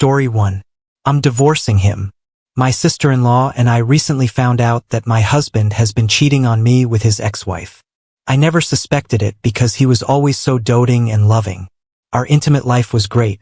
Story 1. I'm divorcing him. My sister-in-law and I recently found out that my husband has been cheating on me with his ex-wife. I never suspected it because he was always so doting and loving. Our intimate life was great.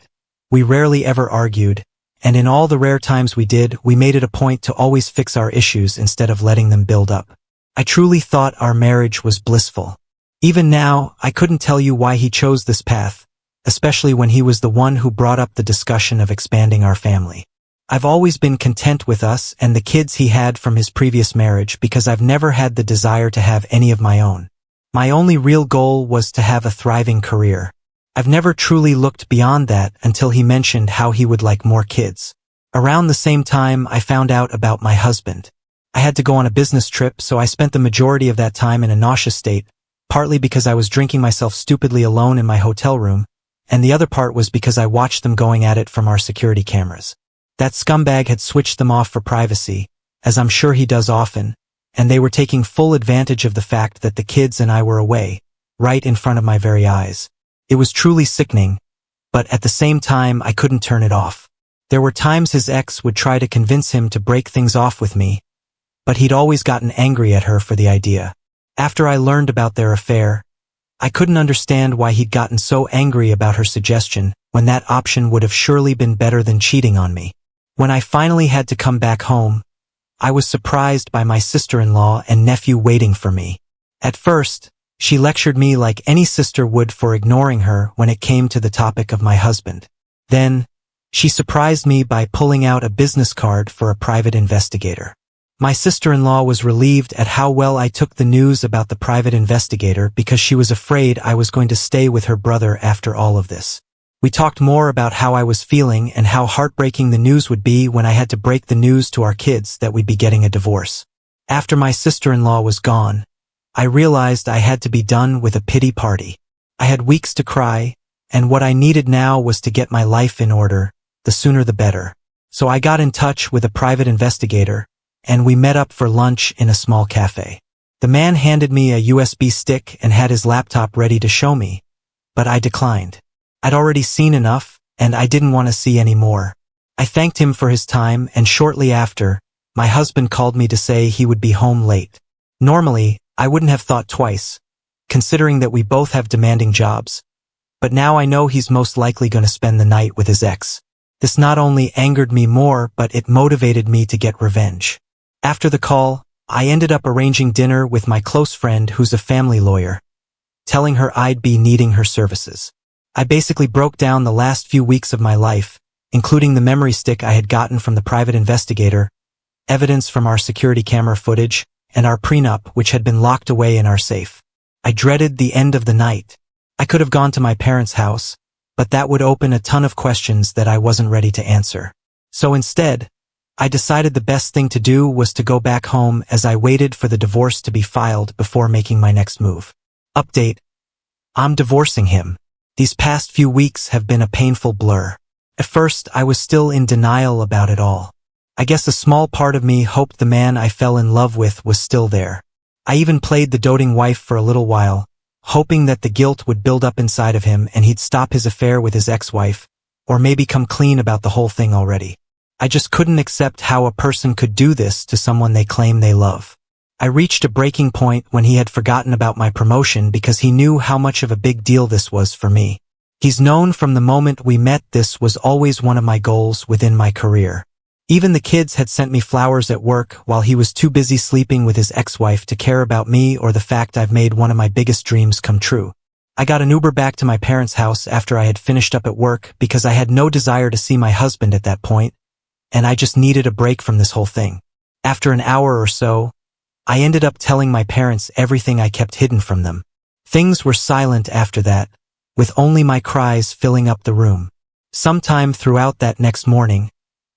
We rarely ever argued, and in all the rare times we did, we made it a point to always fix our issues instead of letting them build up. I truly thought our marriage was blissful. Even now, I couldn't tell you why he chose this path, especially when he was the one who brought up the discussion of expanding our family. I've always been content with us and the kids he had from his previous marriage because I've never had the desire to have any of my own. My only real goal was to have a thriving career. I've never truly looked beyond that until he mentioned how he would like more kids. Around the same time, I found out about my husband. I had to go on a business trip, so I spent the majority of that time in a nauseous state, partly because I was drinking myself stupidly alone in my hotel room, and the other part was because I watched them going at it from our security cameras. That scumbag had switched them off for privacy, as I'm sure he does often, and they were taking full advantage of the fact that the kids and I were away, right in front of my very eyes. It was truly sickening, but at the same time I couldn't turn it off. There were times his ex would try to convince him to break things off with me, but he'd always gotten angry at her for the idea. After I learned about their affair, I couldn't understand why he'd gotten so angry about her suggestion when that option would have surely been better than cheating on me. When I finally had to come back home, I was surprised by my sister-in-law and nephew waiting for me. At first, she lectured me like any sister would for ignoring her when it came to the topic of my husband. Then, she surprised me by pulling out a business card for a private investigator. My sister-in-law was relieved at how well I took the news about the private investigator because she was afraid I was going to stay with her brother after all of this. We talked more about how I was feeling and how heartbreaking the news would be when I had to break the news to our kids that we'd be getting a divorce. After my sister-in-law was gone, I realized I had to be done with a pity party. I had weeks to cry, and what I needed now was to get my life in order, the sooner the better. So I got in touch with a private investigator, and we met up for lunch in a small cafe. The man handed me a USB stick and had his laptop ready to show me, but I declined. I'd already seen enough, and I didn't want to see any more. I thanked him for his time, and shortly after, my husband called me to say he would be home late. Normally, I wouldn't have thought twice, considering that we both have demanding jobs, but now I know he's most likely going to spend the night with his ex. This not only angered me more, but it motivated me to get revenge. After the call, I ended up arranging dinner with my close friend who's a family lawyer, telling her I'd be needing her services. I basically broke down the last few weeks of my life, including the memory stick I had gotten from the private investigator, evidence from our security camera footage, and our prenup which had been locked away in our safe. I dreaded the end of the night. I could have gone to my parents' house, but that would open a ton of questions that I wasn't ready to answer. So instead, I decided the best thing to do was to go back home as I waited for the divorce to be filed before making my next move. Update: I'm divorcing him. These past few weeks have been a painful blur. At first, I was still in denial about it all. I guess a small part of me hoped the man I fell in love with was still there. I even played the doting wife for a little while, hoping that the guilt would build up inside of him and he'd stop his affair with his ex-wife, or maybe come clean about the whole thing already. I just couldn't accept how a person could do this to someone they claim they love. I reached a breaking point when he had forgotten about my promotion because he knew how much of a big deal this was for me. He's known from the moment we met this was always one of my goals within my career. Even the kids had sent me flowers at work while he was too busy sleeping with his ex-wife to care about me or the fact I've made one of my biggest dreams come true. I got an Uber back to my parents' house after I had finished up at work because I had no desire to see my husband at that point, and I just needed a break from this whole thing. After an hour or so, I ended up telling my parents everything I kept hidden from them. Things were silent after that, with only my cries filling up the room. Sometime throughout that next morning,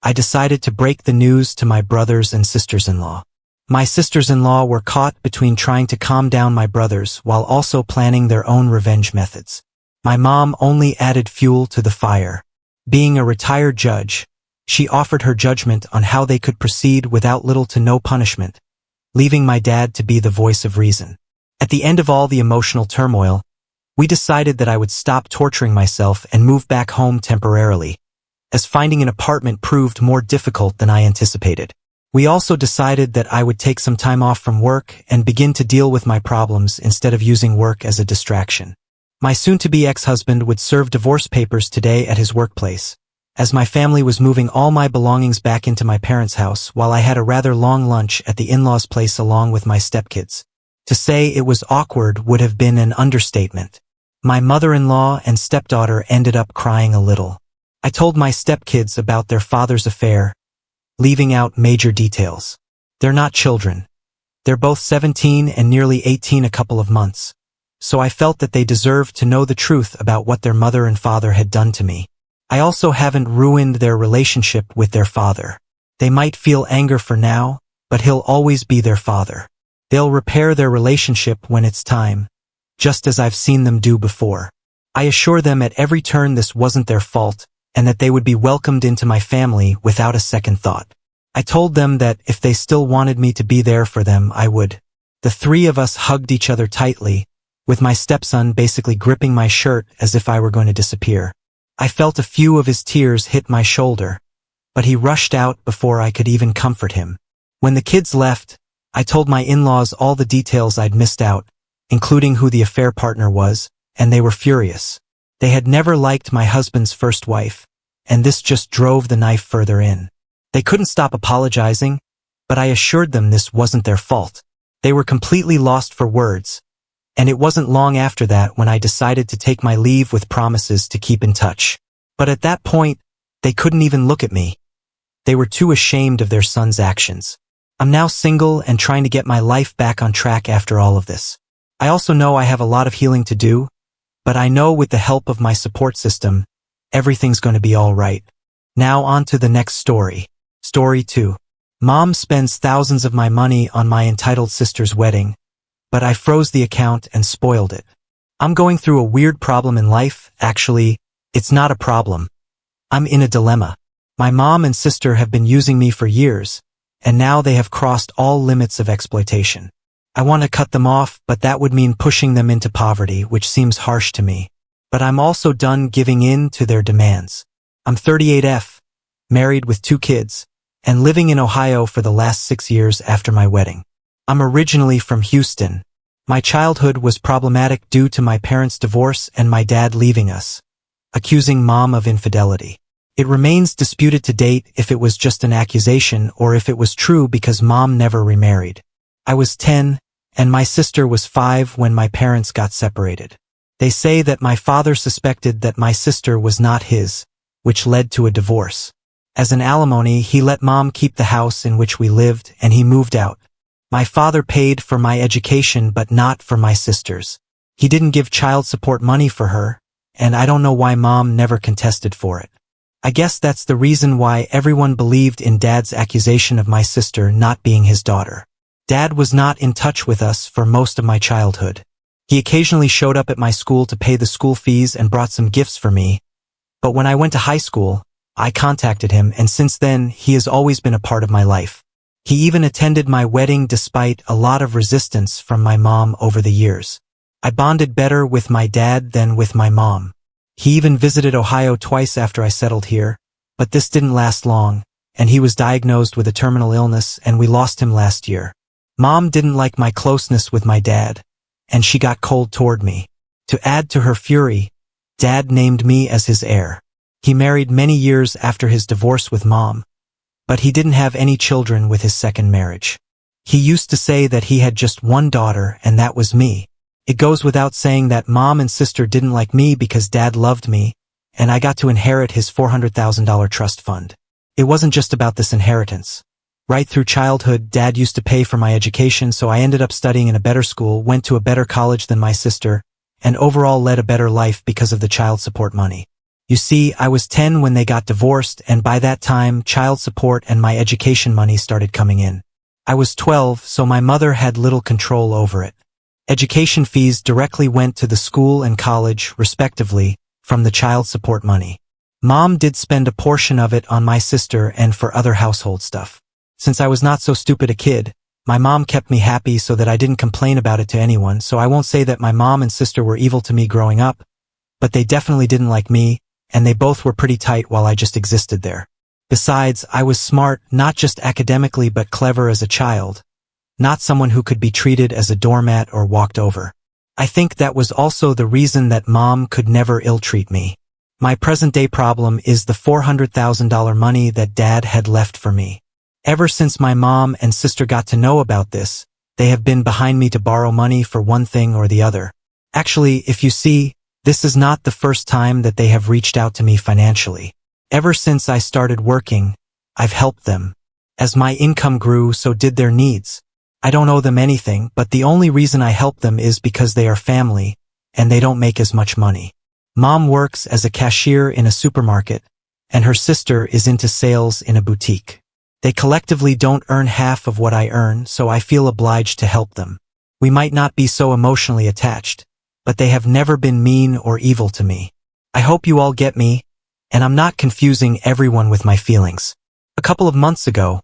I decided to break the news to my brothers and sisters-in-law. My sisters-in-law were caught between trying to calm down my brothers while also planning their own revenge methods. My mom only added fuel to the fire. Being a retired judge, she offered her judgment on how they could proceed without little to no punishment, leaving my dad to be the voice of reason. At the end of all the emotional turmoil, we decided that I would stop torturing myself and move back home temporarily, as finding an apartment proved more difficult than I anticipated. We also decided that I would take some time off from work and begin to deal with my problems instead of using work as a distraction. My soon-to-be ex-husband would serve divorce papers today at his workplace, as my family was moving all my belongings back into my parents' house while I had a rather long lunch at the in-laws' place along with my stepkids. To say it was awkward would have been an understatement. My mother-in-law and stepdaughter ended up crying a little. I told my stepkids about their father's affair, leaving out major details. They're not children. They're both 17 and nearly 18 a couple of months, so I felt that they deserved to know the truth about what their mother and father had done to me. I also haven't ruined their relationship with their father. They might feel anger for now, but he'll always be their father. They'll repair their relationship when it's time, just as I've seen them do before. I assure them at every turn this wasn't their fault, and that they would be welcomed into my family without a second thought. I told them that if they still wanted me to be there for them, I would. The three of us hugged each other tightly, with my stepson basically gripping my shirt as if I were going to disappear. I felt a few of his tears hit my shoulder, but he rushed out before I could even comfort him. When the kids left, I told my in-laws all the details I'd missed out, including who the affair partner was, and they were furious. They had never liked my husband's first wife, and this just drove the knife further in. They couldn't stop apologizing, but I assured them this wasn't their fault. They were completely lost for words, and it wasn't long after that when I decided to take my leave with promises to keep in touch. But at that point, they couldn't even look at me. They were too ashamed of their son's actions. I'm now single and trying to get my life back on track after all of this. I also know I have a lot of healing to do, but I know with the help of my support system, everything's going to be all right. Now on to the next story. Story 2. Mom spends thousands of my money on my entitled sister's wedding, but I froze the account and spoiled it. I'm going through a weird problem in life. Actually, it's not a problem. I'm in a dilemma. My mom and sister have been using me for years, and now they have crossed all limits of exploitation. I want to cut them off, but that would mean pushing them into poverty, which seems harsh to me. But I'm also done giving in to their demands. I'm 38F, married with 2 kids, and living in Ohio for the last 6 years after my wedding. I'm originally from Houston. My childhood was problematic due to my parents' divorce and my dad leaving us, accusing mom of infidelity. It remains disputed to date if it was just an accusation or if it was true because mom never remarried. I was 10, and my sister was 5 when my parents got separated. They say that my father suspected that my sister was not his, which led to a divorce. As an alimony, he let mom keep the house in which we lived, and he moved out. My father paid for my education but not for my sister's. He didn't give child support money for her, and I don't know why mom never contested for it. I guess that's the reason why everyone believed in Dad's accusation of my sister not being his daughter. Dad was not in touch with us for most of my childhood. He occasionally showed up at my school to pay the school fees and brought some gifts for me, but when I went to high school, I contacted him, and since then, he has always been a part of my life. He even attended my wedding despite a lot of resistance from my mom over the years. I bonded better with my dad than with my mom. He even visited Ohio twice after I settled here, but this didn't last long, and he was diagnosed with a terminal illness and we lost him last year. Mom didn't like my closeness with my dad, and she got cold toward me. To add to her fury, Dad named me as his heir. He married many years after his divorce with mom, but he didn't have any children with his second marriage. He used to say that he had just one daughter, and that was me. It goes without saying that mom and sister didn't like me because Dad loved me, and I got to inherit his $400,000 trust fund. It wasn't just about this inheritance. Right through childhood, Dad used to pay for my education, so I ended up studying in a better school, went to a better college than my sister, and overall led a better life because of the child support money. You see, I was 10 when they got divorced, and by that time, child support and my education money started coming in. I was 12, so my mother had little control over it. Education fees directly went to the school and college, respectively, from the child support money. Mom did spend a portion of it on my sister and for other household stuff. Since I was not so stupid a kid, my mom kept me happy so that I didn't complain about it to anyone, so I won't say that my mom and sister were evil to me growing up, but they definitely didn't like me, and they both were pretty tight while I just existed there. Besides, I was smart, not just academically but clever as a child, not someone who could be treated as a doormat or walked over. I think that was also the reason that Mom could never ill-treat me. My present-day problem is the $400,000 money that Dad had left for me. Ever since my mom and sister got to know about this, they have been behind me to borrow money for one thing or the other. Actually, if you see, this is not the first time that they have reached out to me financially. Ever since I started working, I've helped them. As my income grew, so did their needs. I don't owe them anything, but the only reason I help them is because they are family, and they don't make as much money. Mom works as a cashier in a supermarket, and her sister is into sales in a boutique. They collectively don't earn half of what I earn, so I feel obliged to help them. We might not be so emotionally attached, but they have never been mean or evil to me. I hope you all get me, and I'm not confusing everyone with my feelings. A couple of months ago,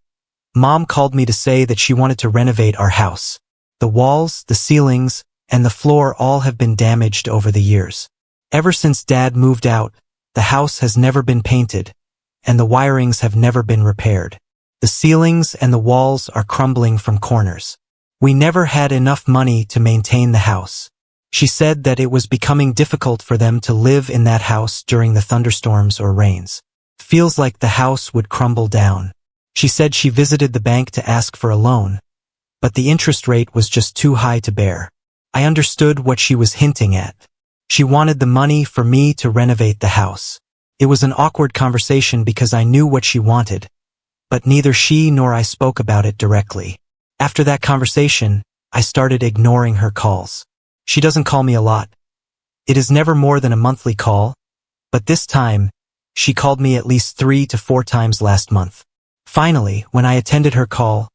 Mom called me to say that she wanted to renovate our house. The walls, the ceilings, and the floor all have been damaged over the years. Ever since Dad moved out, the house has never been painted, and the wirings have never been repaired. The ceilings and the walls are crumbling from corners. We never had enough money to maintain the house. She said that it was becoming difficult for them to live in that house during the thunderstorms or rains. Feels like the house would crumble down. She said she visited the bank to ask for a loan, but the interest rate was just too high to bear. I understood what she was hinting at. She wanted the money for me to renovate the house. It was an awkward conversation because I knew what she wanted, but neither she nor I spoke about it directly. After that conversation, I started ignoring her calls. She doesn't call me a lot. It is never more than a monthly call, but this time, she called me at least 3 to 4 times last month. Finally, when I attended her call,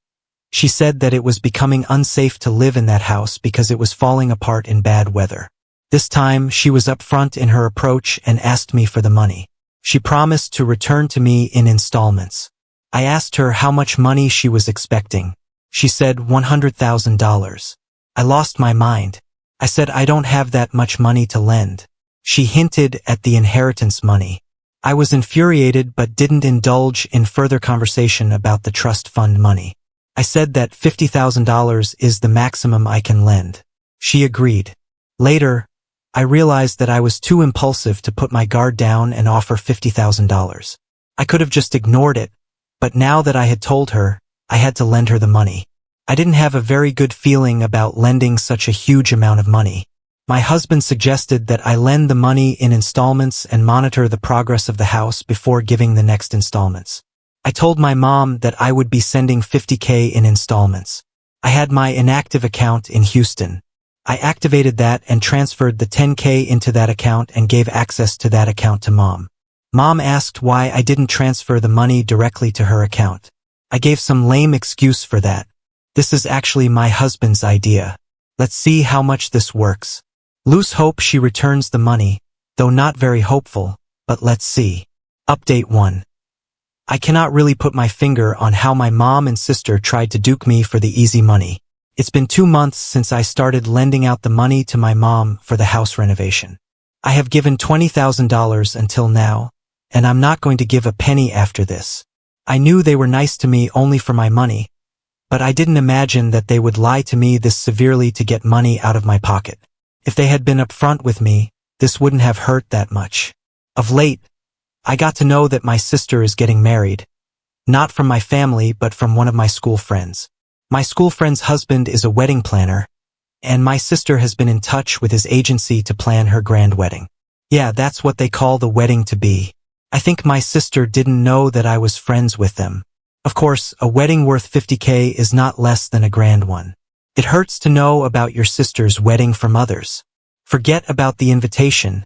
she said that it was becoming unsafe to live in that house because it was falling apart in bad weather. This time, she was upfront in her approach and asked me for the money. She promised to return to me in installments. I asked her how much money she was expecting. She said $100,000. I lost my mind. I said I don't have that much money to lend. She hinted at the inheritance money. I was infuriated but didn't indulge in further conversation about the trust fund money. I said that $50,000 is the maximum I can lend. She agreed. Later, I realized that I was too impulsive to put my guard down and offer $50,000. I could have just ignored it, but now that I had told her, I had to lend her the money. I didn't have a very good feeling about lending such a huge amount of money. My husband suggested that I lend the money in installments and monitor the progress of the house before giving the next installments. I told my mom that I would be sending $50K in installments. I had my inactive account in Houston. I activated that and transferred the $10K into that account and gave access to that account to Mom. Mom asked why I didn't transfer the money directly to her account. I gave some lame excuse for that. This is actually my husband's idea. Let's see how much this works. Loose hope she returns the money, though not very hopeful, but let's see. Update 1. I cannot really put my finger on how my mom and sister tried to duke me for the easy money. It's been 2 months since I started lending out the money to my mom for the house renovation. I have given $20,000 until now, and I'm not going to give a penny after this. I knew they were nice to me only for my money, but I didn't imagine that they would lie to me this severely to get money out of my pocket. If they had been upfront with me, this wouldn't have hurt that much. Of late, I got to know that my sister is getting married, not from my family but from one of my school friends. My school friend's husband is a wedding planner, and my sister has been in touch with his agency to plan her grand wedding. Yeah, that's what they call the wedding to be. I think my sister didn't know that I was friends with them. Of course, a wedding worth $50K is not less than a grand one. It hurts to know about your sister's wedding from others. Forget about the invitation.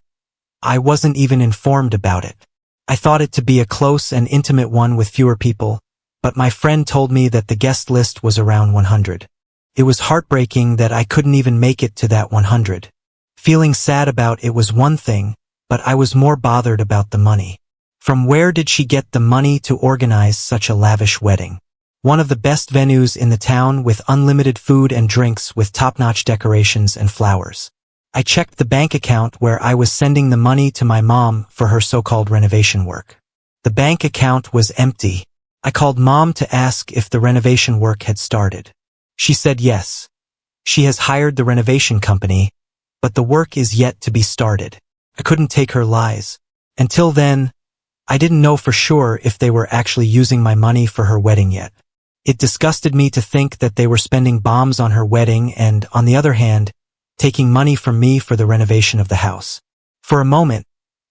I wasn't even informed about it. I thought it to be a close and intimate one with fewer people, but my friend told me that the guest list was around 100. It was heartbreaking that I couldn't even make it to that 100. Feeling sad about it was one thing, but I was more bothered about the money. From where did she get the money to organize such a lavish wedding? One of the best venues in the town with unlimited food and drinks with top-notch decorations and flowers. I checked the bank account where I was sending the money to my mom for her so-called renovation work. The bank account was empty. I called Mom to ask if the renovation work had started. She said yes. She has hired the renovation company, but the work is yet to be started. I couldn't take her lies. Until then, I didn't know for sure if they were actually using my money for her wedding yet. It disgusted me to think that they were spending bombs on her wedding and, on the other hand, taking money from me for the renovation of the house. For a moment,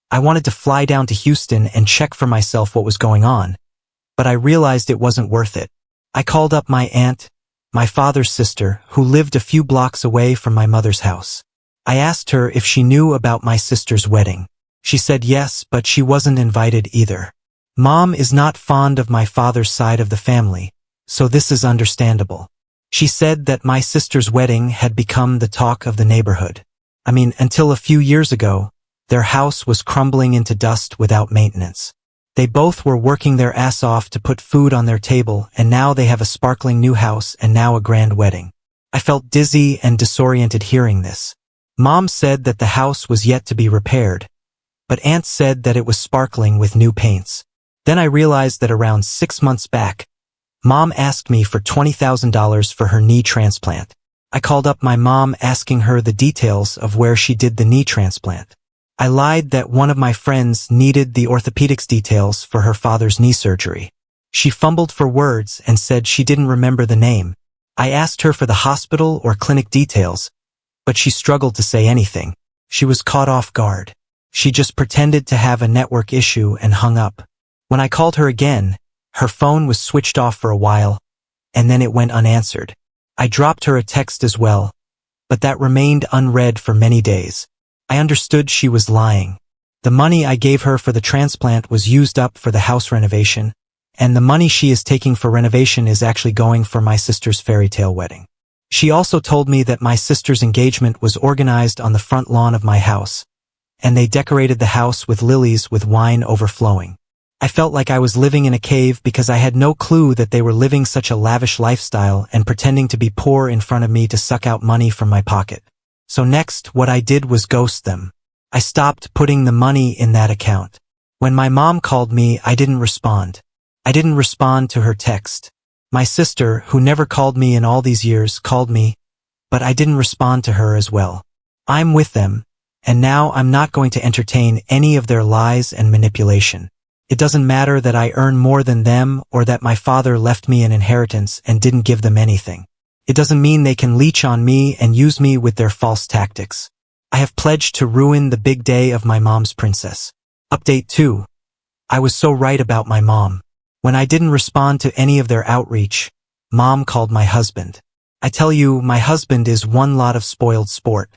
I wanted to fly down to Houston and check for myself what was going on, but I realized it wasn't worth it. I called up my aunt, my father's sister, who lived a few blocks away from my mother's house. I asked her if she knew about my sister's wedding. She said yes, but she wasn't invited either. Mom is not fond of my father's side of the family, so this is understandable. She said that my sister's wedding had become the talk of the neighborhood. Until a few years ago, their house was crumbling into dust without maintenance. They both were working their ass off to put food on their table, and now they have a sparkling new house and now a grand wedding. I felt dizzy and disoriented hearing this. Mom said that the house was yet to be repaired, but Aunt said that it was sparkling with new paints. Then I realized that around 6 months back, Mom asked me for $20,000 for her knee transplant. I called up my mom asking her the details of where she did the knee transplant. I lied that one of my friends needed the orthopedics details for her father's knee surgery. She fumbled for words and said she didn't remember the name. I asked her for the hospital or clinic details, but she struggled to say anything. She was caught off guard. She just pretended to have a network issue and hung up. When I called her again, her phone was switched off for a while, and then it went unanswered. I dropped her a text as well, but that remained unread for many days. I understood she was lying. The money I gave her for the transplant was used up for the house renovation, and the money she is taking for renovation is actually going for my sister's fairy tale wedding. She also told me that my sister's engagement was organized on the front lawn of my house, and they decorated the house with lilies with wine overflowing. I felt like I was living in a cave because I had no clue that they were living such a lavish lifestyle and pretending to be poor in front of me to suck out money from my pocket. So next, what I did was ghost them. I stopped putting the money in that account. When my mom called me, I didn't respond. I didn't respond to her text. My sister, who never called me in all these years, called me, but I didn't respond to her as well. I'm with them, and now I'm not going to entertain any of their lies and manipulation. It doesn't matter that I earn more than them or that my father left me an inheritance and didn't give them anything. It doesn't mean they can leech on me and use me with their false tactics. I have pledged to ruin the big day of my mom's princess. Update 2. I was so right about my mom. When I didn't respond to any of their outreach, Mom called my husband. I tell you, my husband is one lot of spoiled sport.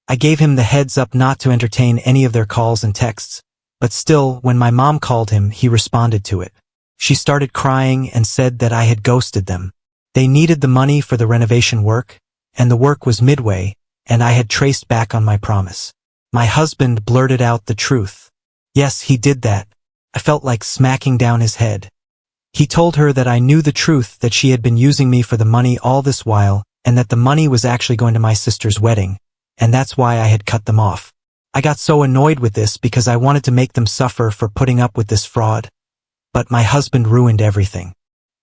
I gave him the heads up not to entertain any of their calls and texts. But still, when my mom called him, he responded to it. She started crying and said that I had ghosted them. They needed the money for the renovation work, and the work was midway, and I had traced back on my promise. My husband blurted out the truth. Yes, he did that. I felt like smacking down his head. He told her that I knew the truth, that she had been using me for the money all this while, and that the money was actually going to my sister's wedding, and that's why I had cut them off. I got so annoyed with this because I wanted to make them suffer for putting up with this fraud. But my husband ruined everything.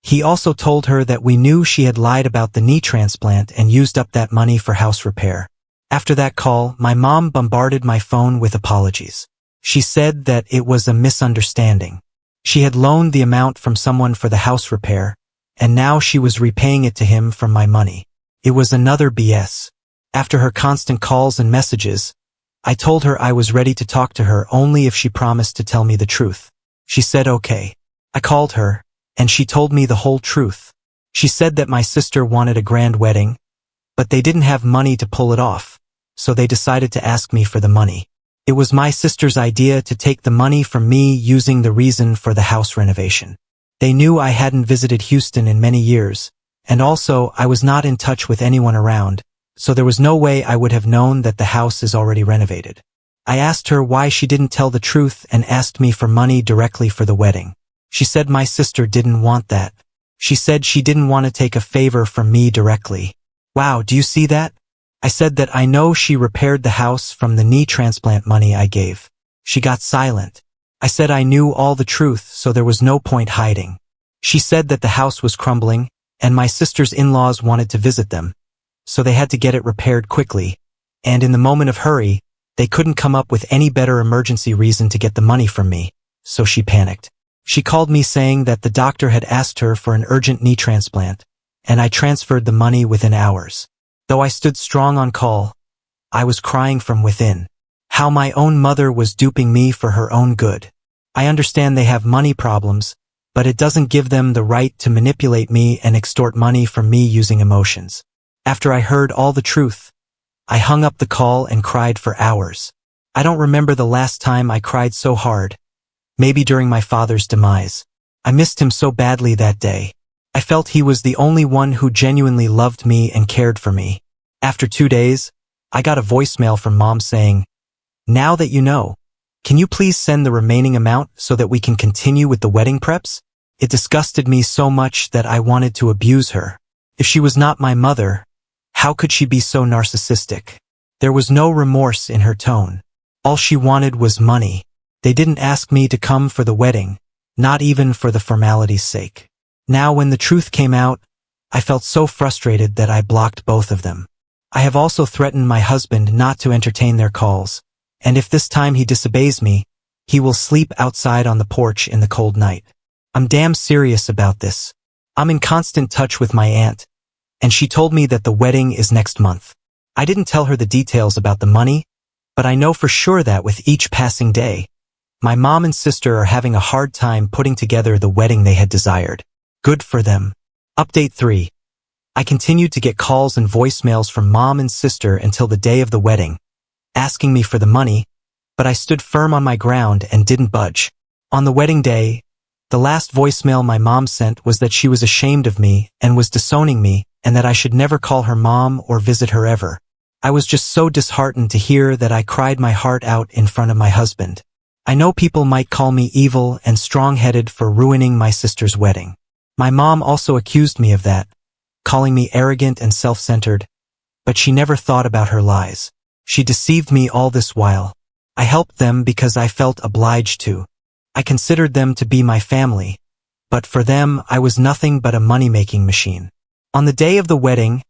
He also told her that we knew she had lied about the knee transplant and used up that money for house repair. After that call, my mom bombarded my phone with apologies. She said that it was a misunderstanding. She had loaned the amount from someone for the house repair, and now she was repaying it to him from my money. It was another BS. After her constant calls and messages, I told her I was ready to talk to her only if she promised to tell me the truth. She said okay. I called her, and she told me the whole truth. She said that my sister wanted a grand wedding, but they didn't have money to pull it off, so they decided to ask me for the money. It was my sister's idea to take the money from me using the reason for the house renovation. They knew I hadn't visited Houston in many years, and also I was not in touch with anyone around, so there was no way I would have known that the house is already renovated. I asked her why she didn't tell the truth and asked me for money directly for the wedding. She said my sister didn't want that. She said she didn't want to take a favor from me directly. Wow, do you see that? I said that I know she repaired the house from the knee transplant money I gave. She got silent. I said I knew all the truth, so there was no point hiding. She said that the house was crumbling, and my sister's in-laws wanted to visit them, so they had to get it repaired quickly, and in the moment of hurry, they couldn't come up with any better emergency reason to get the money from me, so she panicked. She called me saying that the doctor had asked her for an urgent knee transplant, and I transferred the money within hours. Though I stood strong on call, I was crying from within. How my own mother was duping me for her own good. I understand they have money problems, but it doesn't give them the right to manipulate me and extort money from me using emotions. After I heard all the truth, I hung up the call and cried for hours. I don't remember the last time I cried so hard. Maybe during my father's demise. I missed him so badly that day. I felt he was the only one who genuinely loved me and cared for me. After 2 days, I got a voicemail from Mom saying, "Now that you know, can you please send the remaining amount so that we can continue with the wedding preps?" It disgusted me so much that I wanted to abuse her. If she was not my mother, how could she be so narcissistic? There was no remorse in her tone. All she wanted was money. They didn't ask me to come for the wedding, not even for the formality's sake. Now when the truth came out, I felt so frustrated that I blocked both of them. I have also threatened my husband not to entertain their calls, and if this time he disobeys me, he will sleep outside on the porch in the cold night. I'm damn serious about this. I'm in constant touch with my aunt, and she told me that the wedding is next month. I didn't tell her the details about the money, but I know for sure that with each passing day, my mom and sister are having a hard time putting together the wedding they had desired. Good for them. Update 3. I continued to get calls and voicemails from Mom and sister until the day of the wedding, asking me for the money, but I stood firm on my ground and didn't budge. On the wedding day, the last voicemail my mom sent was that she was ashamed of me and was disowning me and that I should never call her mom or visit her ever. I was just so disheartened to hear that I cried my heart out in front of my husband. I know people might call me evil and strong-headed for ruining my sister's wedding. My mom also accused me of that, calling me arrogant and self-centered, but she never thought about her lies. She deceived me all this while. I helped them because I felt obliged to. I considered them to be my family, but for them I was nothing but a money-making machine. On the day of the wedding,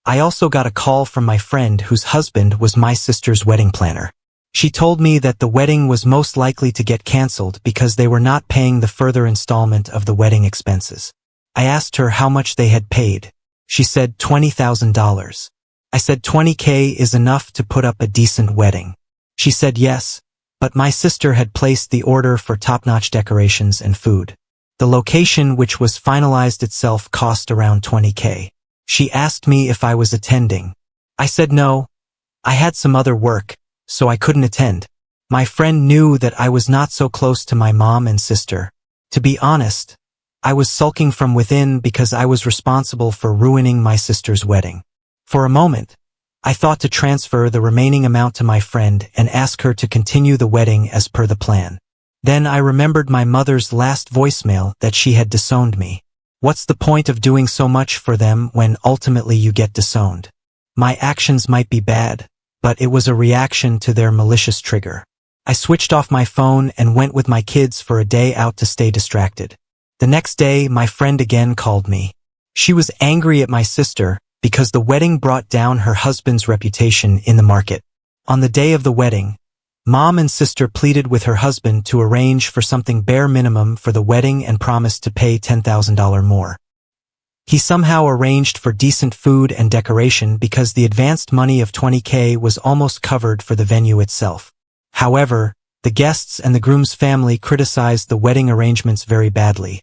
I also got a call from my friend whose husband was my sister's wedding planner. She told me that the wedding was most likely to get canceled because they were not paying the further installment of the wedding expenses. I asked her how much they had paid. She said $20,000. I said $20K is enough to put up a decent wedding. She said yes, but my sister had placed the order for top-notch decorations and food. The location, which was finalized itself, cost around $20K. She asked me if I was attending. I said no. I had some other work, so I couldn't attend. My friend knew that I was not so close to my mom and sister. To be honest, I was sulking from within because I was responsible for ruining my sister's wedding. For a moment, I thought to transfer the remaining amount to my friend and ask her to continue the wedding as per the plan. Then I remembered my mother's last voicemail that she had disowned me. What's the point of doing so much for them when ultimately you get disowned? My actions might be bad, but it was a reaction to their malicious trigger. I switched off my phone and went with my kids for a day out to stay distracted. The next day, my friend again called me. She was angry at my sister because the wedding brought down her husband's reputation in the market. On the day of the wedding, Mom and sister pleaded with her husband to arrange for something bare minimum for the wedding and promised to pay $10,000 more. He somehow arranged for decent food and decoration because the advanced money of $20K was almost covered for the venue itself. However, the guests and the groom's family criticized the wedding arrangements very badly,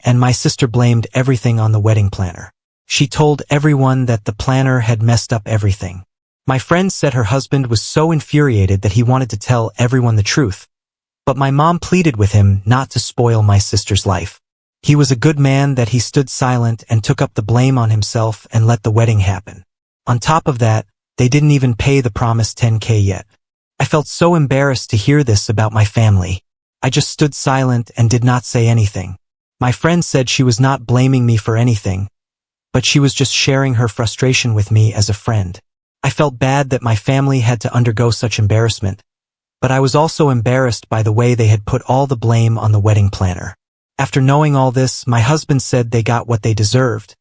and my sister blamed everything on the wedding planner. She told everyone that the planner had messed up everything. My friend said her husband was so infuriated that he wanted to tell everyone the truth, but my mom pleaded with him not to spoil my sister's life. He was a good man that he stood silent and took up the blame on himself and let the wedding happen. On top of that, they didn't even pay the promised $10K yet. I felt so embarrassed to hear this about my family. I just stood silent and did not say anything. My friend said she was not blaming me for anything, but she was just sharing her frustration with me as a friend. I felt bad that my family had to undergo such embarrassment, but I was also embarrassed by the way they had put all the blame on the wedding planner. After knowing all this, my husband said they got what they deserved,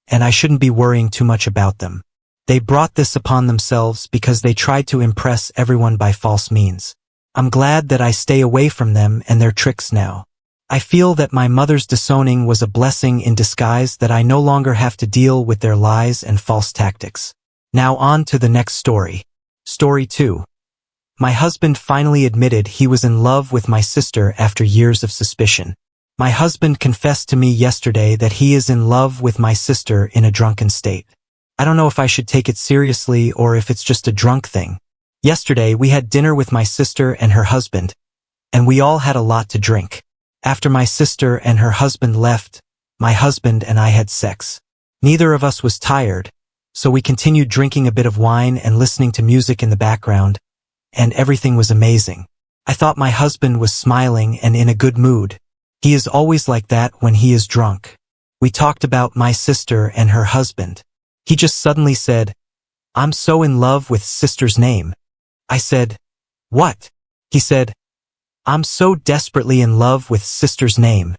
and I shouldn't be worrying too much about them. They brought this upon themselves because they tried to impress everyone by false means. I'm glad that I stay away from them and their tricks now. I feel that my mother's disowning was a blessing in disguise, that I no longer have to deal with their lies and false tactics. Now on to the next story. Story 2. My husband finally admitted he was in love with my sister after years of suspicion. My husband confessed to me yesterday that he is in love with my sister in a drunken state. I don't know if I should take it seriously or if it's just a drunk thing. Yesterday we had dinner with my sister and her husband, and we all had a lot to drink. After my sister and her husband left, my husband and I had sex. Neither of us was tired, so we continued drinking a bit of wine and listening to music in the background, and everything was amazing. I thought my husband was smiling and in a good mood. He is always like that when he is drunk. We talked about my sister and her husband. He just suddenly said, "I'm so in love with sister's name." I said, "What?" He said, "I'm so desperately in love with sister's name.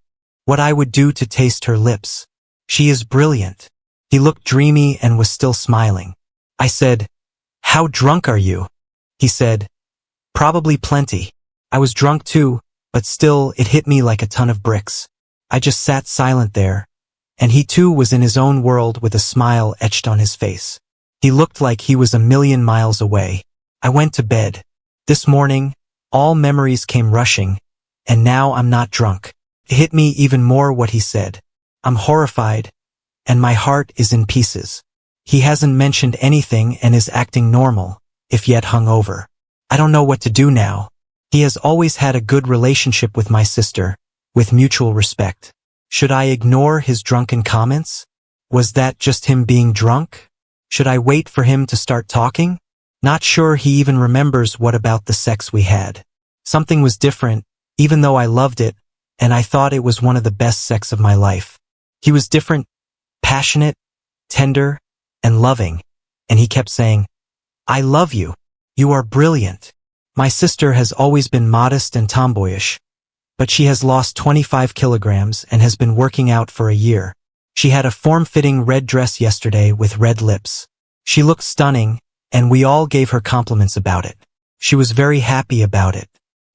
What I would do to taste her lips. She is brilliant." He looked dreamy and was still smiling. I said, "How drunk are you?" He said, "Probably plenty." I was drunk too, but still it hit me like a ton of bricks. I just sat silent there, and he too was in his own world with a smile etched on his face. He looked like he was a million miles away. I went to bed. This morning, all memories came rushing, and now I'm not drunk. It hit me even more what he said. I'm horrified, and my heart is in pieces. He hasn't mentioned anything and is acting normal, if yet hungover. I don't know what to do now. He has always had a good relationship with my sister, with mutual respect. Should I ignore his drunken comments? Was that just him being drunk? Should I wait for him to start talking? Not sure he even remembers what about the sex we had. Something was different, even though I loved it, and I thought it was one of the best sex of my life. He was different, passionate, tender, and loving, and he kept saying, "I love you. You are brilliant." My sister has always been modest and tomboyish, but she has lost 25 kilograms and has been working out for a year. She had a form-fitting red dress yesterday with red lips. She looked stunning, and we all gave her compliments about it. She was very happy about it.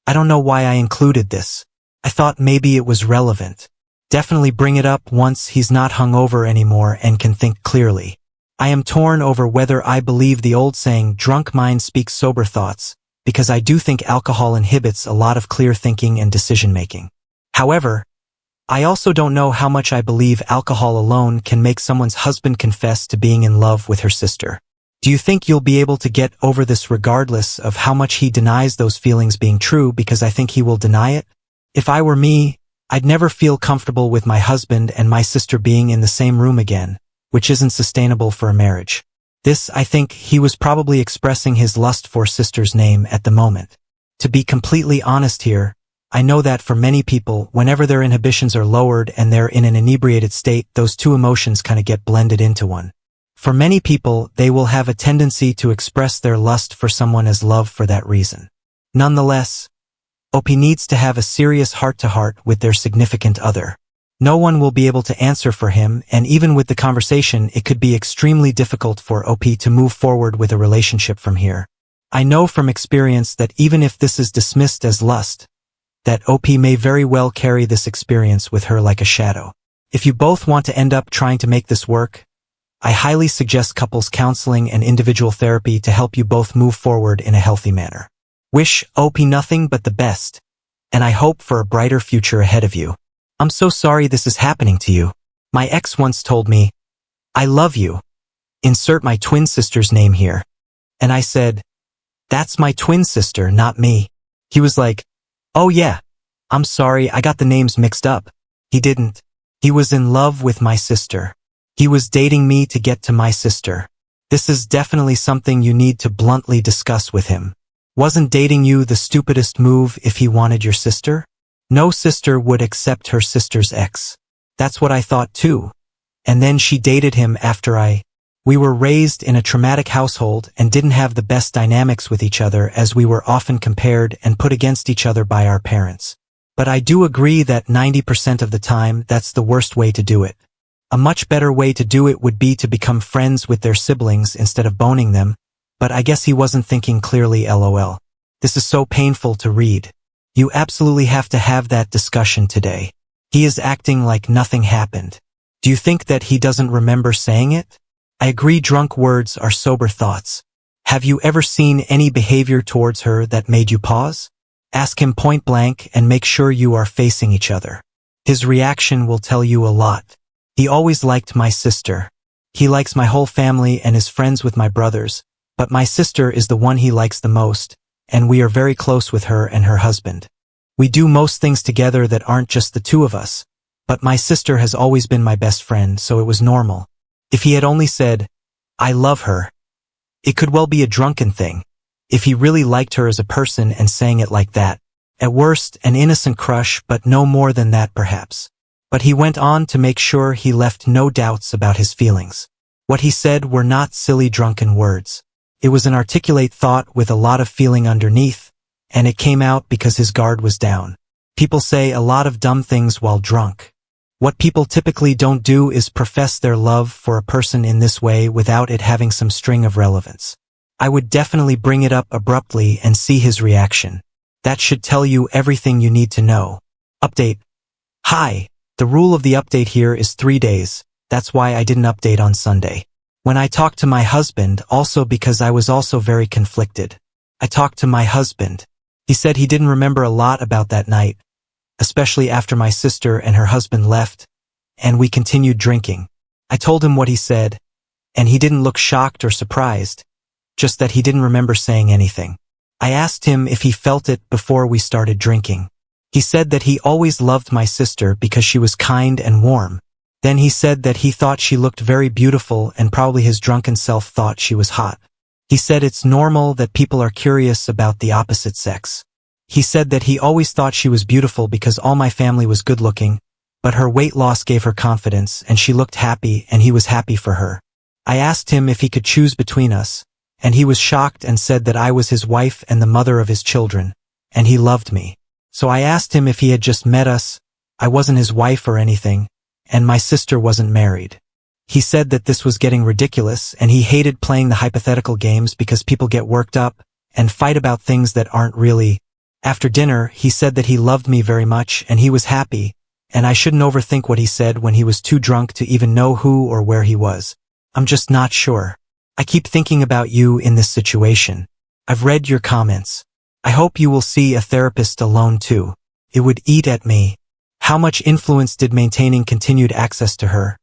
I don't know why I included this. I thought maybe it was relevant. Definitely bring it up once he's not hungover anymore and can think clearly. I am torn over whether I believe the old saying, "Drunk mind speaks sober thoughts," because I do think alcohol inhibits a lot of clear thinking and decision-making. However, I also don't know how much I believe alcohol alone can make someone's husband confess to being in love with her sister. Do you think you'll be able to get over this regardless of how much he denies those feelings being true, because I think he will deny it? If I were me, I'd never feel comfortable with my husband and my sister being in the same room again, which isn't sustainable for a marriage. This, I think, he was probably expressing his lust for sister's name at the moment. To be completely honest here, I know that for many people, whenever their inhibitions are lowered and they're in an inebriated state, those two emotions kind of get blended into one. For many people, they will have a tendency to express their lust for someone as love for that reason. Nonetheless, OP needs to have a serious heart-to-heart with their significant other. No one will be able to answer for him, and even with the conversation, it could be extremely difficult for OP to move forward with a relationship from here. I know from experience that even if this is dismissed as lust, that OP may very well carry this experience with her like a shadow. If you both want to end up trying to make this work, I highly suggest couples counseling and individual therapy to help you both move forward in a healthy manner. Wish OP nothing but the best, and I hope for a brighter future ahead of you. I'm so sorry this is happening to you. My ex once told me, "I love you. Insert my twin sister's name here." And I said, "That's my twin sister, not me." He was like, "Oh yeah, I'm sorry, I got the names mixed up." He didn't. He was in love with my sister. He was dating me to get to my sister. This is definitely something you need to bluntly discuss with him. Wasn't dating you the stupidest move if he wanted your sister? No sister would accept her sister's ex. That's what I thought too. And then she dated him after I We were raised in a traumatic household and didn't have the best dynamics with each other, as we were often compared and put against each other by our parents. But I do agree that 90% of the time that's the worst way to do it. A much better way to do it would be to become friends with their siblings instead of boning them, but I guess he wasn't thinking clearly, lol. This is so painful to read. You absolutely have to have that discussion today. He is acting like nothing happened. Do you think that he doesn't remember saying it? I agree, drunk words are sober thoughts. Have you ever seen any behavior towards her that made you pause? Ask him point blank and make sure you are facing each other. His reaction will tell you a lot. He always liked my sister. He likes my whole family and is friends with my brothers, but my sister is the one he likes the most, and we are very close with her and her husband. We do most things together that aren't just the two of us, but my sister has always been my best friend, so it was normal. If he had only said, "I love her," it could well be a drunken thing. If he really liked her as a person and saying it like that, at worst, an innocent crush, but no more than that perhaps. But he went on to make sure he left no doubts about his feelings. What he said were not silly drunken words. It was an articulate thought with a lot of feeling underneath, and it came out because his guard was down. People say a lot of dumb things while drunk. What people typically don't do is profess their love for a person in this way without it having some string of relevance. I would definitely bring it up abruptly and see his reaction. That should tell you everything you need to know. Update. Hi. The rule of the update here is 3 days. That's why I didn't update on Sunday. When I talked to my husband, also because I was also very conflicted. I talked to my husband. He said he didn't remember a lot about that night, especially after my sister and her husband left, and we continued drinking. I told him what he said, and he didn't look shocked or surprised, just that he didn't remember saying anything. I asked him if he felt it before we started drinking. He said that he always loved my sister because she was kind and warm. Then he said that he thought she looked very beautiful and probably his drunken self thought she was hot. He said it's normal that people are curious about the opposite sex. He said that he always thought she was beautiful because all my family was good-looking, but her weight loss gave her confidence and she looked happy and he was happy for her. I asked him if he could choose between us, and he was shocked and said that I was his wife and the mother of his children, and he loved me. So I asked him if he had just met us, I wasn't his wife or anything, and my sister wasn't married. He said that this was getting ridiculous and he hated playing the hypothetical games because people get worked up and fight about things that aren't really. After dinner, he said that he loved me very much and he was happy, and I shouldn't overthink what he said when he was too drunk to even know who or where he was. I'm just not sure. I keep thinking about you in this situation. I've read your comments. I hope you will see a therapist alone too. It would eat at me. How much influence did maintaining continued access to her,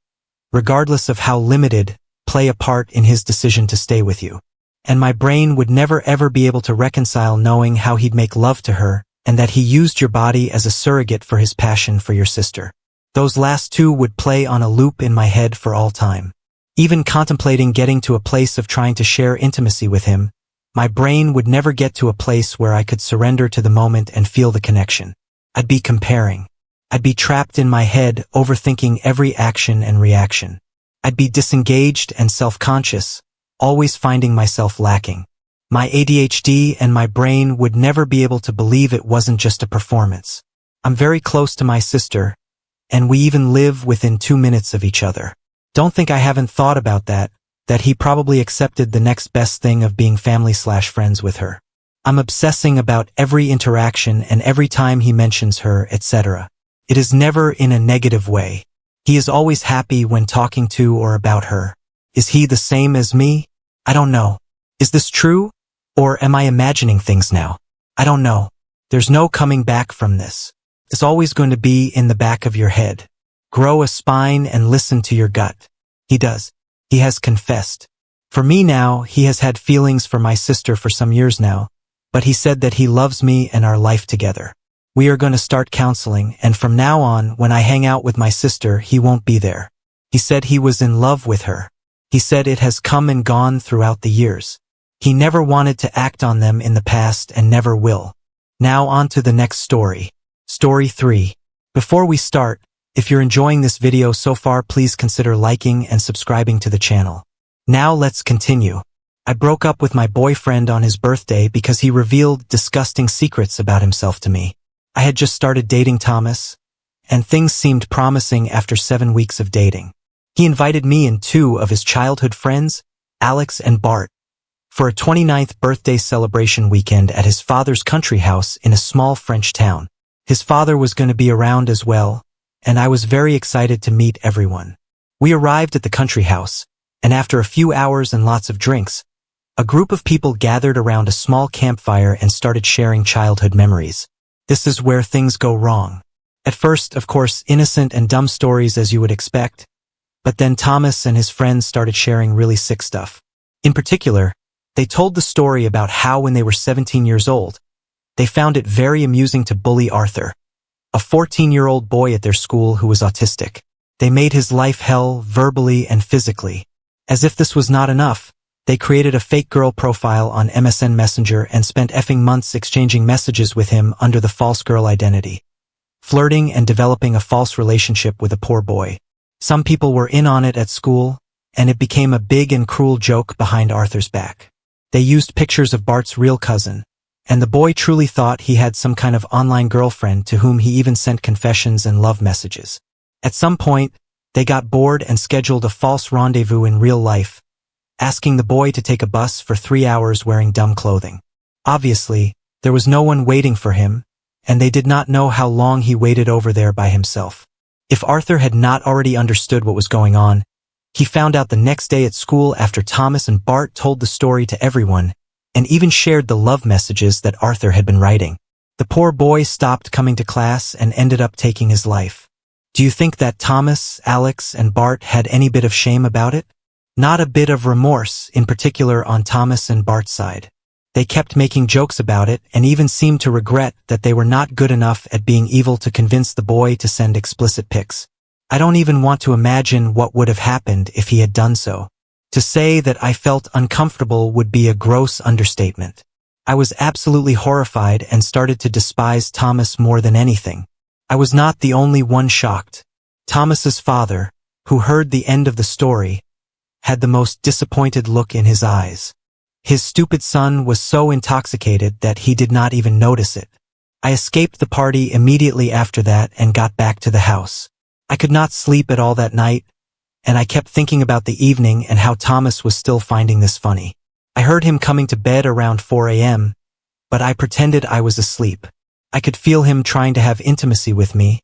regardless of how limited, play a part in his decision to stay with you? And my brain would never ever be able to reconcile knowing how he'd make love to her, and that he used your body as a surrogate for his passion for your sister. Those last two would play on a loop in my head for all time. Even contemplating getting to a place of trying to share intimacy with him, my brain would never get to a place where I could surrender to the moment and feel the connection. I'd be comparing. I'd be trapped in my head, overthinking every action and reaction. I'd be disengaged and self-conscious, always finding myself lacking. My ADHD and my brain would never be able to believe it wasn't just a performance. I'm very close to my sister, and we even live within 2 minutes of each other. Don't think I haven't thought about that he probably accepted the next best thing of being family/friends with her. I'm obsessing about every interaction and every time he mentions her, etc. It is never in a negative way. He is always happy when talking to or about her. Is he the same as me? I don't know. Is this true? Or am I imagining things now? I don't know. There's no coming back from this. It's always going to be in the back of your head. Grow a spine and listen to your gut. He does. He has confessed. For me now, he has had feelings for my sister for some years now, but he said that he loves me and our life together. We are going to start counseling, and from now on, when I hang out with my sister, he won't be there. He said he was in love with her. He said it has come and gone throughout the years. He never wanted to act on them in the past and never will. Now on to the next story. Story 3. Before we start, if you're enjoying this video so far, please consider liking and subscribing to the channel. Now let's continue. I broke up with my boyfriend on his birthday because he revealed disgusting secrets about himself to me. I had just started dating Thomas, and things seemed promising after 7 weeks of dating. He invited me and 2 of his childhood friends, Alex and Bart, for a 29th birthday celebration weekend at his father's country house in a small French town. His father was going to be around as well, and I was very excited to meet everyone. We arrived at the country house, and after a few hours and lots of drinks, a group of people gathered around a small campfire and started sharing childhood memories. This is where things go wrong. At first, of course, innocent and dumb stories as you would expect, but then Thomas and his friends started sharing really sick stuff. In particular, they told the story about how when they were 17 years old, they found it very amusing to bully Arthur, a 14-year-old boy at their school who was autistic. They made his life hell verbally and physically. As if this was not enough, they created a fake girl profile on MSN Messenger and spent effing months exchanging messages with him under the false girl identity, flirting and developing a false relationship with a poor boy. Some people were in on it at school, and it became a big and cruel joke behind Arthur's back. They used pictures of Bart's real cousin, and the boy truly thought he had some kind of online girlfriend to whom he even sent confessions and love messages. At some point, they got bored and scheduled a false rendezvous in real life, asking the boy to take a bus for 3 hours wearing dumb clothing. Obviously, there was no one waiting for him, and they did not know how long he waited over there by himself. If Arthur had not already understood what was going on, he found out the next day at school after Thomas and Bart told the story to everyone, and even shared the love messages that Arthur had been writing. The poor boy stopped coming to class and ended up taking his life. Do you think that Thomas, Alex, and Bart had any bit of shame about it? Not a bit of remorse, in particular on Thomas and Bart's side. They kept making jokes about it and even seemed to regret that they were not good enough at being evil to convince the boy to send explicit pics. I don't even want to imagine what would have happened if he had done so. To say that I felt uncomfortable would be a gross understatement. I was absolutely horrified and started to despise Thomas more than anything. I was not the only one shocked. Thomas's father, who heard the end of the story, had the most disappointed look in his eyes. His stupid son was so intoxicated that he did not even notice it. I escaped the party immediately after that and got back to the house. I could not sleep at all that night, and I kept thinking about the evening and how Thomas was still finding this funny. I heard him coming to bed around 4 a.m., but I pretended I was asleep. I could feel him trying to have intimacy with me,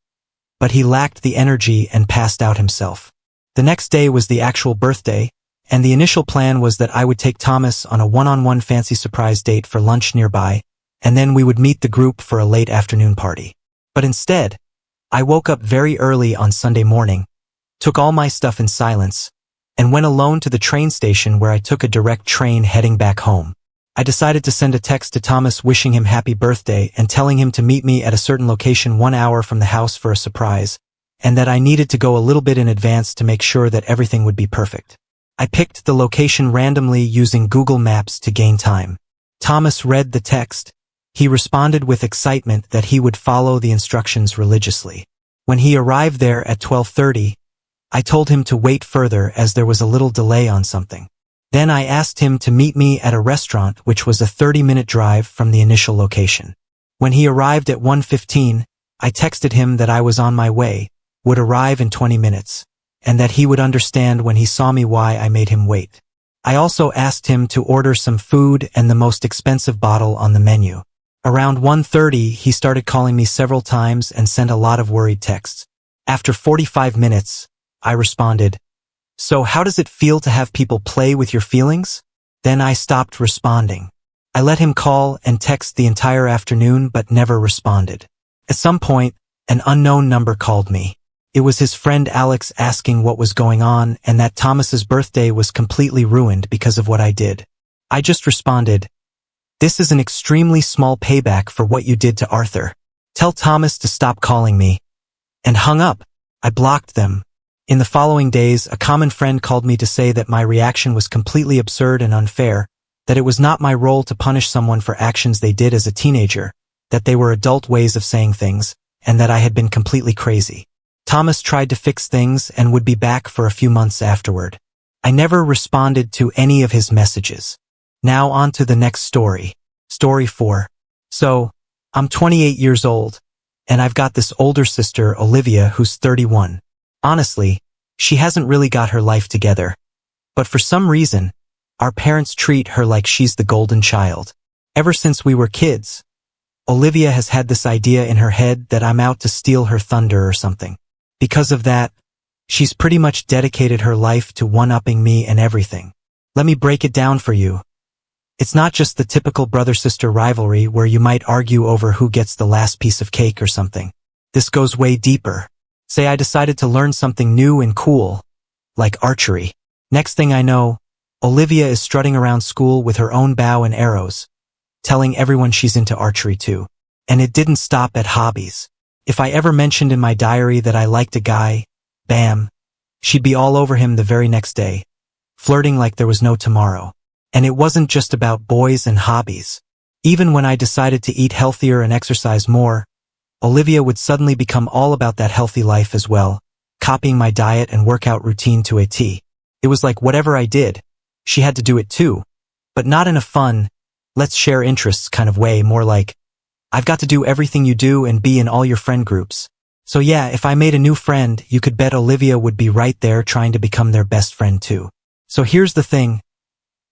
but he lacked the energy and passed out himself. The next day was the actual birthday, and the initial plan was that I would take Thomas on a one-on-one fancy surprise date for lunch nearby, and then we would meet the group for a late afternoon party. But instead, I woke up very early on Sunday morning, took all my stuff in silence, and went alone to the train station where I took a direct train heading back home. I decided to send a text to Thomas wishing him happy birthday and telling him to meet me at a certain location 1 hour from the house for a surprise, and that I needed to go a little bit in advance to make sure that everything would be perfect. I picked the location randomly using Google Maps to gain time. Thomas read the text. He responded with excitement that he would follow the instructions religiously. When he arrived there at 12:30, I told him to wait further as there was a little delay on something. Then I asked him to meet me at a restaurant which was a 30-minute drive from the initial location. When he arrived at 1:15, I texted him that I was on my way, would arrive in 20 minutes, and that he would understand when he saw me why I made him wait. I also asked him to order some food and the most expensive bottle on the menu. Around 1:30, he started calling me several times and sent a lot of worried texts. After 45 minutes, I responded, "So how does it feel to have people play with your feelings?" Then I stopped responding. I let him call and text the entire afternoon but never responded. At some point, an unknown number called me. It was his friend Alex asking what was going on and that Thomas's birthday was completely ruined because of what I did. I just responded, "This is an extremely small payback for what you did to Arthur. Tell Thomas to stop calling me," and hung up. I blocked them. In the following days, a common friend called me to say that my reaction was completely absurd and unfair, that it was not my role to punish someone for actions they did as a teenager, that they were adult ways of saying things, and that I had been completely crazy. Thomas tried to fix things and would be back for a few months afterward. I never responded to any of his messages. Now on to the next story. Story 4. So, I'm 28 years old, and I've got this older sister, Olivia, who's 31. Honestly, she hasn't really got her life together. But for some reason, our parents treat her like she's the golden child. Ever since we were kids, Olivia has had this idea in her head that I'm out to steal her thunder or something. Because of that, she's pretty much dedicated her life to one-upping me and everything. Let me break it down for you. It's not just the typical brother-sister rivalry where you might argue over who gets the last piece of cake or something. This goes way deeper. Say I decided to learn something new and cool, like archery. Next thing I know, Olivia is strutting around school with her own bow and arrows, telling everyone she's into archery too. And it didn't stop at hobbies. If I ever mentioned in my diary that I liked a guy, bam, she'd be all over him the very next day, flirting like there was no tomorrow. And it wasn't just about boys and hobbies. Even when I decided to eat healthier and exercise more, Olivia would suddenly become all about that healthy life as well, copying my diet and workout routine to a T. It was like whatever I did, she had to do it too. But not in a fun, let's share interests kind of way, more like, I've got to do everything you do and be in all your friend groups. So yeah, if I made a new friend, you could bet Olivia would be right there trying to become their best friend too. So here's the thing.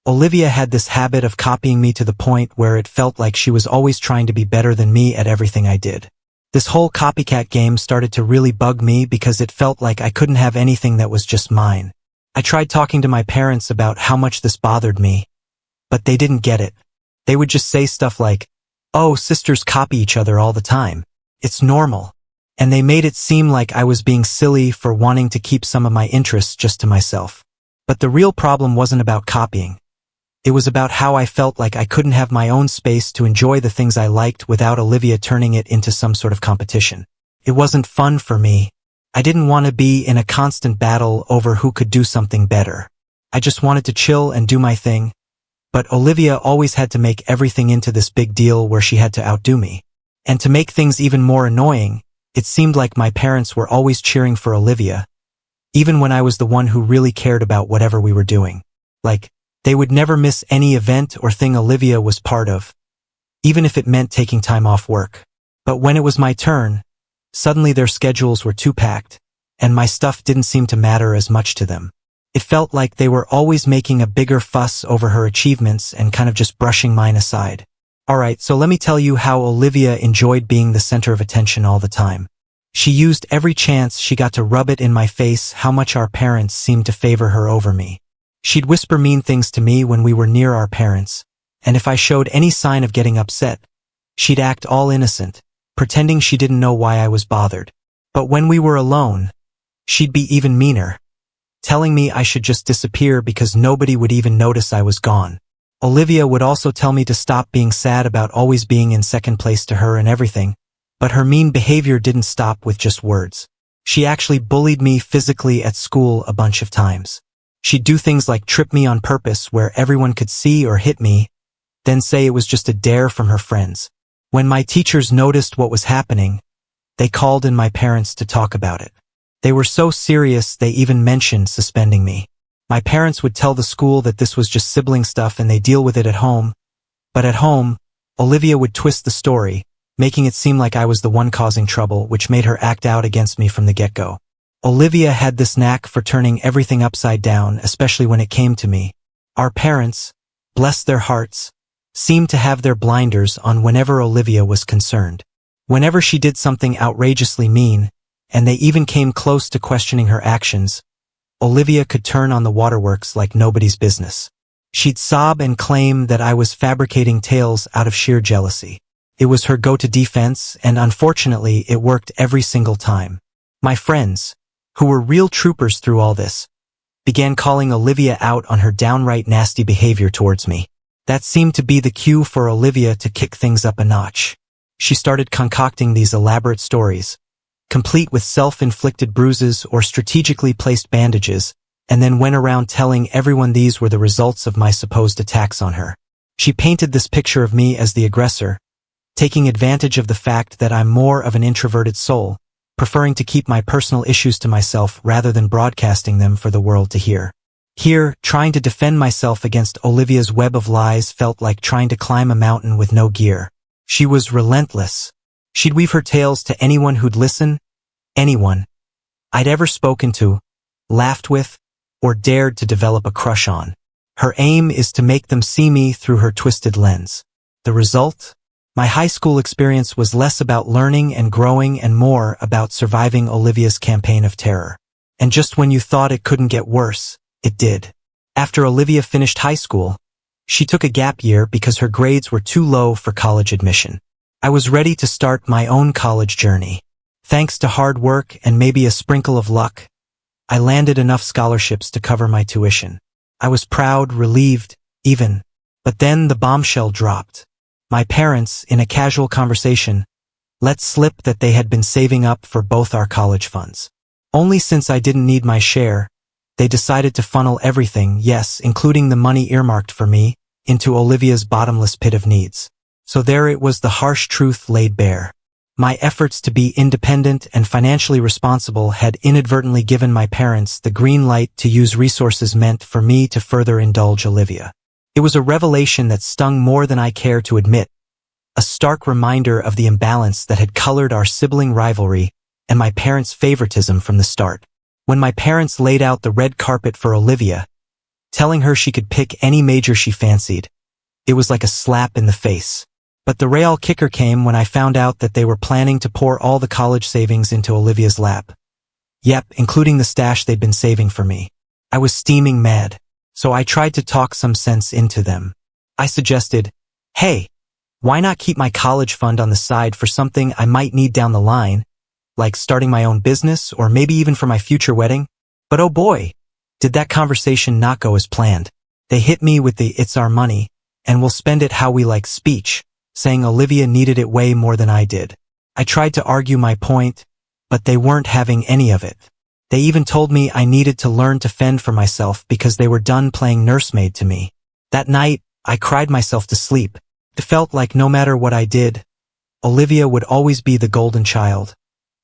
Olivia had this habit of copying me to the point where it felt like she was always trying to be better than me at everything I did. This whole copycat game started to really bug me because it felt like I couldn't have anything that was just mine. I tried talking to my parents about how much this bothered me, but they didn't get it. They would just say stuff like, "Oh, sisters copy each other all the time. It's normal." And they made it seem like I was being silly for wanting to keep some of my interests just to myself. But the real problem wasn't about copying. It was about how I felt like I couldn't have my own space to enjoy the things I liked without Olivia turning it into some sort of competition. It wasn't fun for me. I didn't want to be in a constant battle over who could do something better. I just wanted to chill and do my thing. But Olivia always had to make everything into this big deal where she had to outdo me. And to make things even more annoying, it seemed like my parents were always cheering for Olivia, even when I was the one who really cared about whatever we were doing. Like, they would never miss any event or thing Olivia was part of, even if it meant taking time off work. But when it was my turn, suddenly their schedules were too packed, and my stuff didn't seem to matter as much to them. It felt like they were always making a bigger fuss over her achievements and kind of just brushing mine aside. Alright, so let me tell you how Olivia enjoyed being the center of attention all the time. She used every chance she got to rub it in my face how much our parents seemed to favor her over me. She'd whisper mean things to me when we were near our parents, and if I showed any sign of getting upset, she'd act all innocent, pretending she didn't know why I was bothered. But when we were alone, she'd be even meaner, telling me I should just disappear because nobody would even notice I was gone. Olivia would also tell me to stop being sad about always being in second place to her and everything, but her mean behavior didn't stop with just words. She actually bullied me physically at school a bunch of times. She'd do things like trip me on purpose where everyone could see or hit me, then say it was just a dare from her friends. When my teachers noticed what was happening, they called in my parents to talk about it. They were so serious they even mentioned suspending me. My parents would tell the school that this was just sibling stuff and they deal with it at home. But at home, Olivia would twist the story, making it seem like I was the one causing trouble, which made her act out against me from the get-go. Olivia had this knack for turning everything upside down, especially when it came to me. Our parents, bless their hearts, seemed to have their blinders on whenever Olivia was concerned. Whenever she did something outrageously mean, and they even came close to questioning her actions, Olivia could turn on the waterworks like nobody's business. She'd sob and claim that I was fabricating tales out of sheer jealousy. It was her go-to defense, and unfortunately, it worked every single time. My friends, who were real troopers through all this, began calling Olivia out on her downright nasty behavior towards me. That seemed to be the cue for Olivia to kick things up a notch. She started concocting these elaborate stories, complete with self-inflicted bruises or strategically placed bandages, and then went around telling everyone these were the results of my supposed attacks on her. She painted this picture of me as the aggressor, taking advantage of the fact that I'm more of an introverted soul, preferring to keep my personal issues to myself rather than broadcasting them for the world to hear. Here, trying to defend myself against Olivia's web of lies felt like trying to climb a mountain with no gear. She was relentless. She'd weave her tales to anyone who'd listen, anyone I'd ever spoken to, laughed with, or dared to develop a crush on. Her aim is to make them see me through her twisted lens. The result? My high school experience was less about learning and growing and more about surviving Olivia's campaign of terror. And just when you thought it couldn't get worse, it did. After Olivia finished high school, she took a gap year because her grades were too low for college admission. I was ready to start my own college journey. Thanks to hard work and maybe a sprinkle of luck, I landed enough scholarships to cover my tuition. I was proud, relieved, even. But then the bombshell dropped. My parents, in a casual conversation, let slip that they had been saving up for both our college funds. Only since I didn't need my share, they decided to funnel everything, yes, including the money earmarked for me, into Olivia's bottomless pit of needs. So there it was, the harsh truth laid bare. My efforts to be independent and financially responsible had inadvertently given my parents the green light to use resources meant for me to further indulge Olivia. It was a revelation that stung more than I care to admit, a stark reminder of the imbalance that had colored our sibling rivalry and my parents' favoritism from the start. When my parents laid out the red carpet for Olivia, telling her she could pick any major she fancied, it was like a slap in the face. But the real kicker came when I found out that they were planning to pour all the college savings into Olivia's lap. Yep, including the stash they'd been saving for me. I was steaming mad, so I tried to talk some sense into them. I suggested, hey, why not keep my college fund on the side for something I might need down the line, like starting my own business or maybe even for my future wedding? But oh boy, did that conversation not go as planned. They hit me with the "it's our money, and we'll spend it how we like" speech, saying Olivia needed it way more than I did. I tried to argue my point, but they weren't having any of it. They even told me I needed to learn to fend for myself because they were done playing nursemaid to me. That night, I cried myself to sleep. It felt like no matter what I did, Olivia would always be the golden child,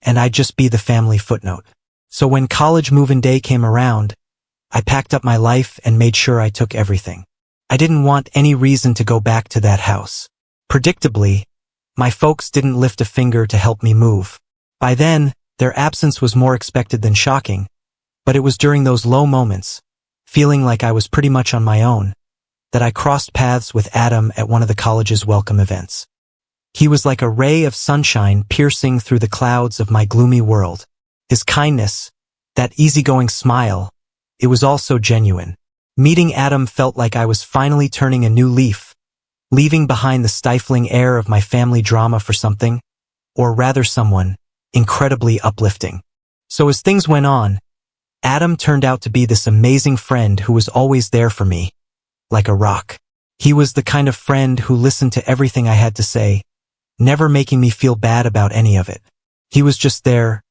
and I'd just be the family footnote. So when college move-in day came around, I packed up my life and made sure I took everything. I didn't want any reason to go back to that house. Predictably, my folks didn't lift a finger to help me move. By then, their absence was more expected than shocking, but it was during those low moments, feeling like I was pretty much on my own, that I crossed paths with Adam at one of the college's welcome events. He was like a ray of sunshine piercing through the clouds of my gloomy world. His kindness, that easygoing smile, it was all so genuine. Meeting Adam felt like I was finally turning a new leaf, leaving behind the stifling air of my family drama for something, or rather someone, incredibly uplifting. So as things went on, Adam turned out to be this amazing friend who was always there for me, like a rock. He was the kind of friend who listened to everything I had to say, never making me feel bad about any of it. He was just there,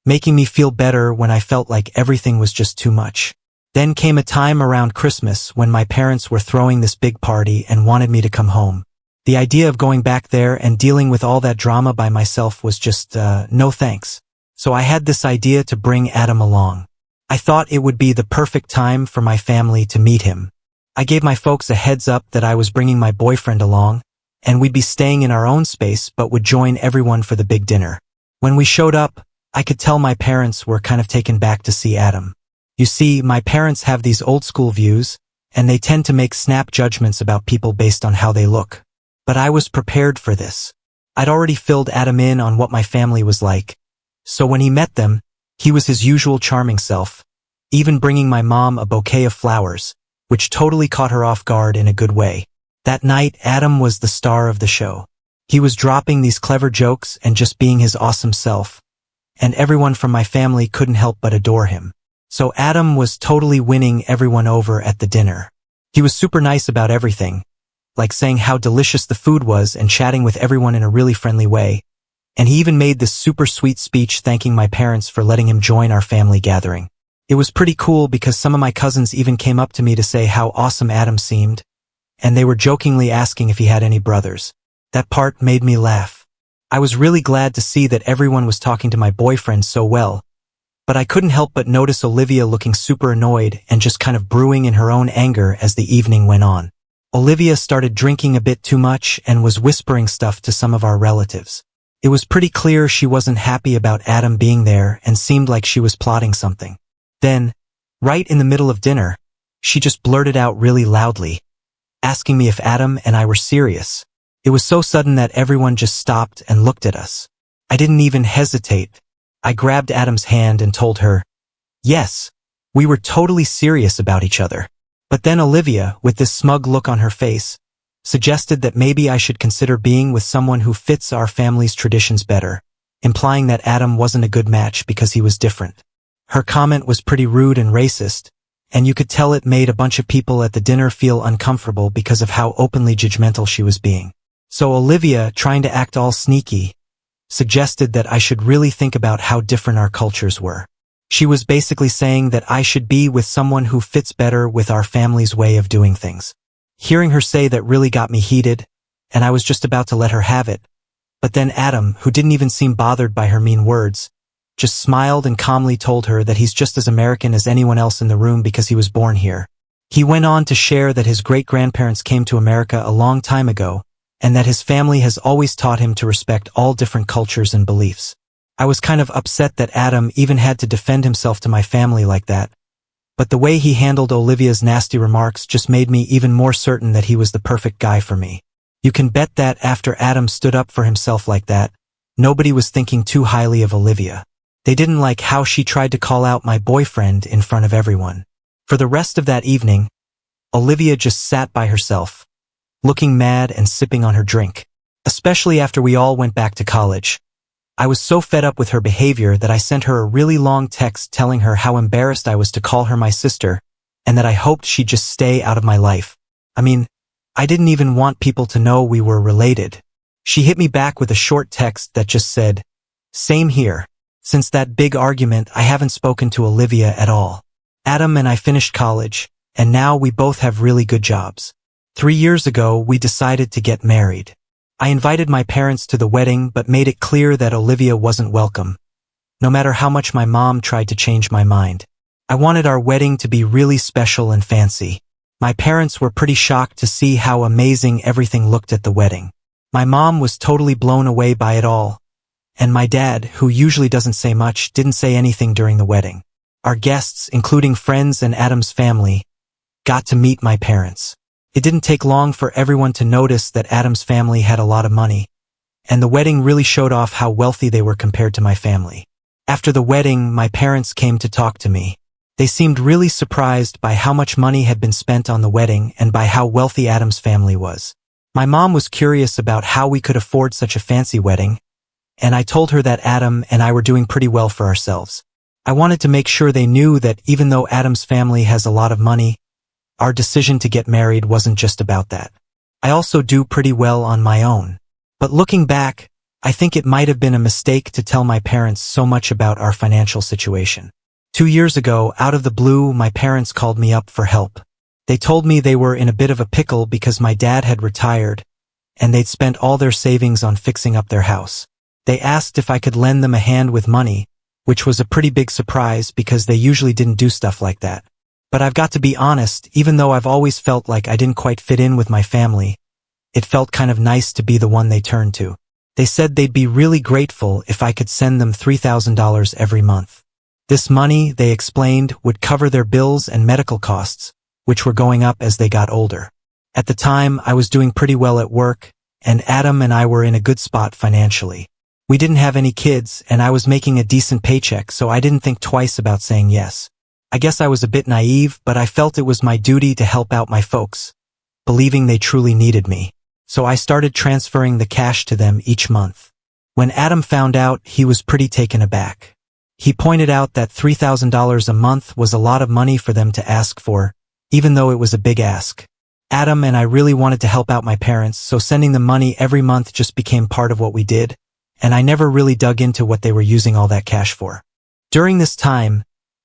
making me feel better when I felt like everything was just too much. Then came a time around Christmas when my parents were throwing this big party and wanted me to come home. The idea of going back there and dealing with all that drama by myself was just, no thanks. So I had this idea to bring Adam along. I thought it would be the perfect time for my family to meet him. I gave my folks a heads up that I was bringing my boyfriend along, and we'd be staying in our own space but would join everyone for the big dinner. When we showed up, I could tell my parents were kind of taken back to see Adam. You see, my parents have these old school views, and they tend to make snap judgments about people based on how they look. But I was prepared for this. I'd already filled Adam in on what my family was like. So when he met them, he was his usual charming self, even bringing my mom a bouquet of flowers, which totally caught her off guard in a good way. That night, Adam was the star of the show. He was dropping these clever jokes and just being his awesome self, and everyone from my family couldn't help but adore him. So Adam was totally winning everyone over at the dinner. He was super nice about everything, like saying how delicious the food was and chatting with everyone in a really friendly way. And he even made this super sweet speech thanking my parents for letting him join our family gathering. It was pretty cool because some of my cousins even came up to me to say how awesome Adam seemed, and they were jokingly asking if he had any brothers. That part made me laugh. I was really glad to see that everyone was talking to my boyfriend so well, But I couldn't help but notice Olivia looking super annoyed and just kind of brewing in her own anger as the evening went on. Olivia started drinking a bit too much and was whispering stuff to some of our relatives. It was pretty clear she wasn't happy about Adam being there and seemed like she was plotting something. Then, right in the middle of dinner, she just blurted out really loudly, asking me if Adam and I were serious. It was so sudden that everyone just stopped and looked at us. I didn't even hesitate. I grabbed Adam's hand and told her, yes, we were totally serious about each other. But then Olivia, with this smug look on her face, suggested that maybe I should consider being with someone who fits our family's traditions better, implying that Adam wasn't a good match because he was different. Her comment was pretty rude and racist, and you could tell it made a bunch of people at the dinner feel uncomfortable because of how openly judgmental she was being. So Olivia, trying to act all sneaky, suggested that I should really think about how different our cultures were. She was basically saying that I should be with someone who fits better with our family's way of doing things. Hearing her say that really got me heated, and I was just about to let her have it. But then Adam, who didn't even seem bothered by her mean words, just smiled and calmly told her that he's just as American as anyone else in the room because he was born here. He went on to share that his great-grandparents came to America a long time ago, and that his family has always taught him to respect all different cultures and beliefs. I was kind of upset that Adam even had to defend himself to my family like that, but the way he handled Olivia's nasty remarks just made me even more certain that he was the perfect guy for me. You can bet that after Adam stood up for himself like that, nobody was thinking too highly of Olivia. They didn't like how she tried to call out my boyfriend in front of everyone. For the rest of that evening, Olivia just sat by herself, looking mad and sipping on her drink. Especially after we all went back to college. I was so fed up with her behavior that I sent her a really long text telling her how embarrassed I was to call her my sister, and that I hoped she'd just stay out of my life. I mean, I didn't even want people to know we were related. She hit me back with a short text that just said, "Same here. Since that big argument, I haven't spoken to Olivia at all. Adam and I finished college, and now we both have really good jobs. 3 years ago, we decided to get married. I invited my parents to the wedding but made it clear that Olivia wasn't welcome, no matter how much my mom tried to change my mind. I wanted our wedding to be really special and fancy. My parents were pretty shocked to see how amazing everything looked at the wedding. My mom was totally blown away by it all, and my dad, who usually doesn't say much, didn't say anything during the wedding. Our guests, including friends and Adam's family, got to meet my parents. It didn't take long for everyone to notice that Adam's family had a lot of money, and the wedding really showed off how wealthy they were compared to my family. After the wedding, my parents came to talk to me. They seemed really surprised by how much money had been spent on the wedding and by how wealthy Adam's family was. My mom was curious about how we could afford such a fancy wedding, and I told her that Adam and I were doing pretty well for ourselves. I wanted to make sure they knew that even though Adam's family has a lot of money, our decision to get married wasn't just about that. I also do pretty well on my own. But looking back, I think it might have been a mistake to tell my parents so much about our financial situation. 2 years ago, out of the blue, my parents called me up for help. They told me they were in a bit of a pickle because my dad had retired, and they'd spent all their savings on fixing up their house. They asked if I could lend them a hand with money, which was a pretty big surprise because they usually didn't do stuff like that. But I've got to be honest, even though I've always felt like I didn't quite fit in with my family, it felt kind of nice to be the one they turned to. They said they'd be really grateful if I could send them $3,000 every month. This money, they explained, would cover their bills and medical costs, which were going up as they got older. At the time, I was doing pretty well at work, and Adam and I were in a good spot financially. We didn't have any kids, and I was making a decent paycheck, so I didn't think twice about saying yes. I guess I was a bit naive, but I felt it was my duty to help out my folks, believing they truly needed me. So I started transferring the cash to them each month. When Adam found out, he was pretty taken aback. He pointed out that $3,000 a month was a lot of money for them to ask for, even though it was a big ask. Adam and I really wanted to help out my parents, so sending them money every month just became part of what we did, and I never really dug into what they were using all that cash for. During this time,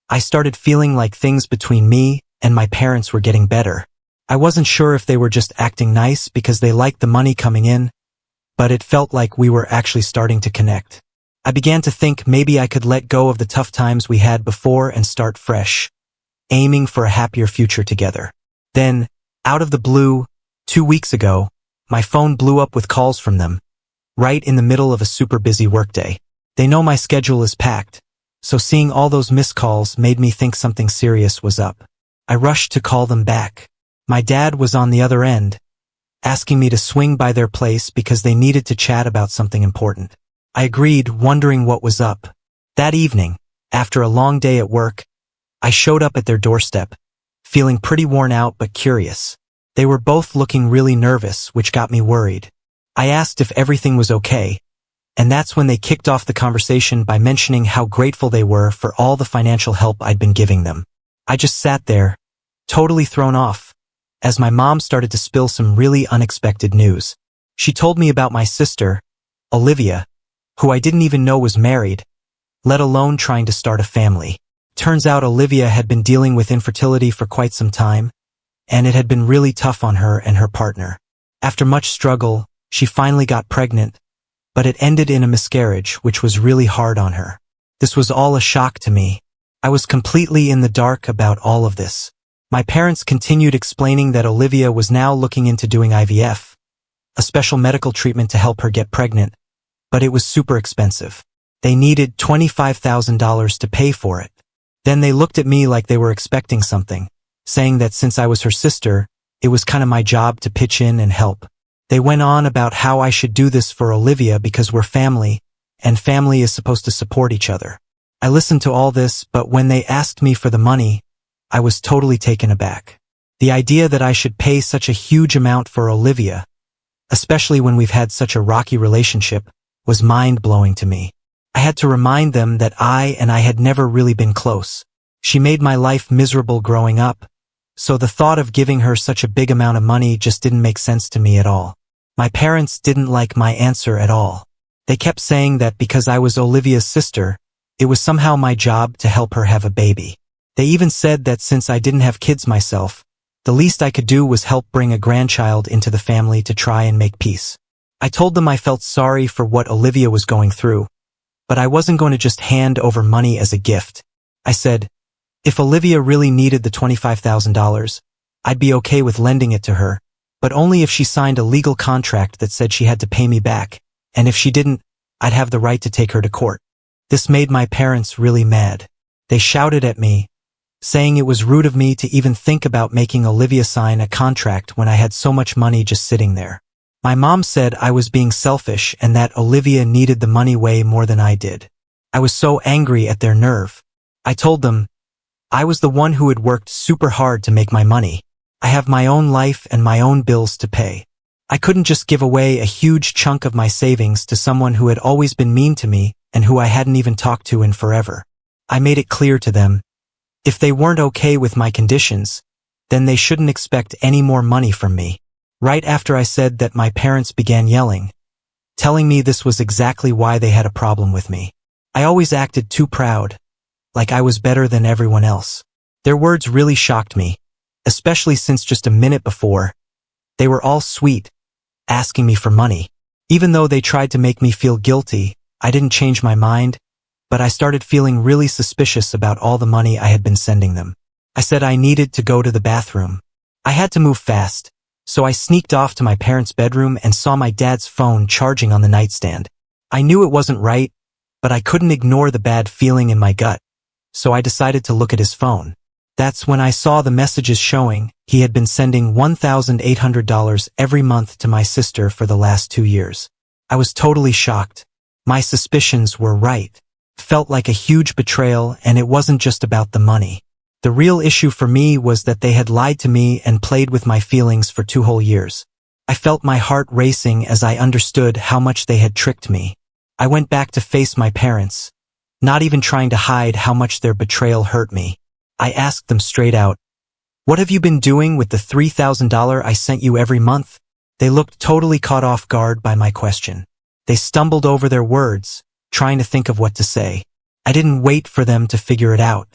I started feeling like things between me and my parents were getting better. I wasn't sure if they were just acting nice because they liked the money coming in, but it felt like we were actually starting to connect. I began to think maybe I could let go of the tough times we had before and start fresh, aiming for a happier future together. Then, out of the blue, 2 weeks ago, my phone blew up with calls from them, right in the middle of a super busy workday. They know my schedule is packed, so seeing all those missed calls made me think something serious was up. I rushed to call them back. My dad was on the other end, asking me to swing by their place because they needed to chat about something important. I agreed, wondering what was up. That evening, after a long day at work, I showed up at their doorstep, feeling pretty worn out but curious. They were both looking really nervous, which got me worried. I asked if everything was okay, and that's when they kicked off the conversation by mentioning how grateful they were for all the financial help I'd been giving them. I just sat there, totally thrown off, as my mom started to spill some really unexpected news. She told me about my sister, Olivia, who I didn't even know was married, let alone trying to start a family. Turns out Olivia had been dealing with infertility for quite some time, and it had been really tough on her and her partner. After much struggle, she finally got pregnant, but it ended in a miscarriage, which was really hard on her. This was all a shock to me. I was completely in the dark about all of this. My parents continued explaining that Olivia was now looking into doing IVF, a special medical treatment to help her get pregnant, but it was super expensive. They needed $25,000 to pay for it. Then they looked at me like they were expecting something, saying that since I was her sister, it was kind of my job to pitch in and help. They went on about how I should do this for Olivia because we're family, and family is supposed to support each other. I listened to all this, but when they asked me for the money, I was totally taken aback. The idea that I should pay such a huge amount for Olivia, especially when we've had such a rocky relationship, was mind-blowing to me. I had to remind them that I had never really been close. She made my life miserable growing up, so the thought of giving her such a big amount of money just didn't make sense to me at all. My parents didn't like my answer at all. They kept saying that because I was Olivia's sister, it was somehow my job to help her have a baby. They even said that since I didn't have kids myself, the least I could do was help bring a grandchild into the family to try and make peace. I told them I felt sorry for what Olivia was going through, but I wasn't going to just hand over money as a gift. I said, if Olivia really needed the $25,000, I'd be okay with lending it to her, but only if she signed a legal contract that said she had to pay me back, and if she didn't, I'd have the right to take her to court. This made my parents really mad. They shouted at me, saying it was rude of me to even think about making Olivia sign a contract when I had so much money just sitting there. My mom said I was being selfish and that Olivia needed the money way more than I did. I was so angry at their nerve. I told them, I was the one who had worked super hard to make my money. I have my own life and my own bills to pay. I couldn't just give away a huge chunk of my savings to someone who had always been mean to me and who I hadn't even talked to in forever. I made it clear to them, if they weren't okay with my conditions, then they shouldn't expect any more money from me. Right after I said that, my parents began yelling, telling me this was exactly why they had a problem with me. I always acted too proud, like I was better than everyone else. Their words really shocked me, especially since just a minute before, they were all sweet, asking me for money. Even though they tried to make me feel guilty, I didn't change my mind, but I started feeling really suspicious about all the money I had been sending them. I said I needed to go to the bathroom. I had to move fast, so I sneaked off to my parents' bedroom and saw my dad's phone charging on the nightstand. I knew it wasn't right, but I couldn't ignore the bad feeling in my gut, so I decided to look at his phone. That's when I saw the messages showing he had been sending $1,800 every month to my sister for the last 2 years. I was totally shocked. My suspicions were right. Felt like a huge betrayal, and it wasn't just about the money. The real issue for me was that they had lied to me and played with my feelings for 2 whole years. I felt my heart racing as I understood how much they had tricked me. I went back to face my parents, not even trying to hide how much their betrayal hurt me. I asked them straight out, "What have you been doing with the $3,000 I sent you every month?" They looked totally caught off guard by my question. They stumbled over their words, trying to think of what to say. I didn't wait for them to figure it out.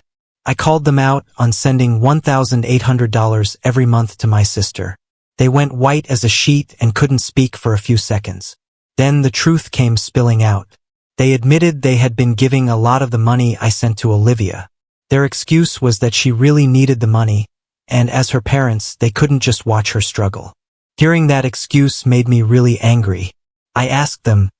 I called them out on sending $1,800 every month to my sister. They went white as a sheet and couldn't speak for a few seconds. Then the truth came spilling out. They admitted they had been giving a lot of the money I sent to Olivia. Their excuse was that she really needed the money, and as her parents, they couldn't just watch her struggle. Hearing that excuse made me really angry. I asked them,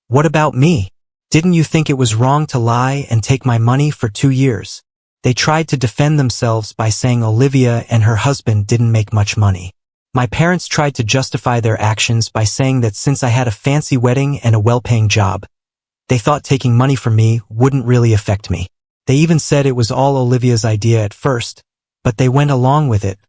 "What about me? Didn't you think it was wrong to lie and take my money for 2 years?" They tried to defend themselves by saying Olivia and her husband didn't make much money. My parents tried to justify their actions by saying that since I had a fancy wedding and a well-paying job, they thought taking money from me wouldn't really affect me. They even said it was all Olivia's idea at first, but they went along with it,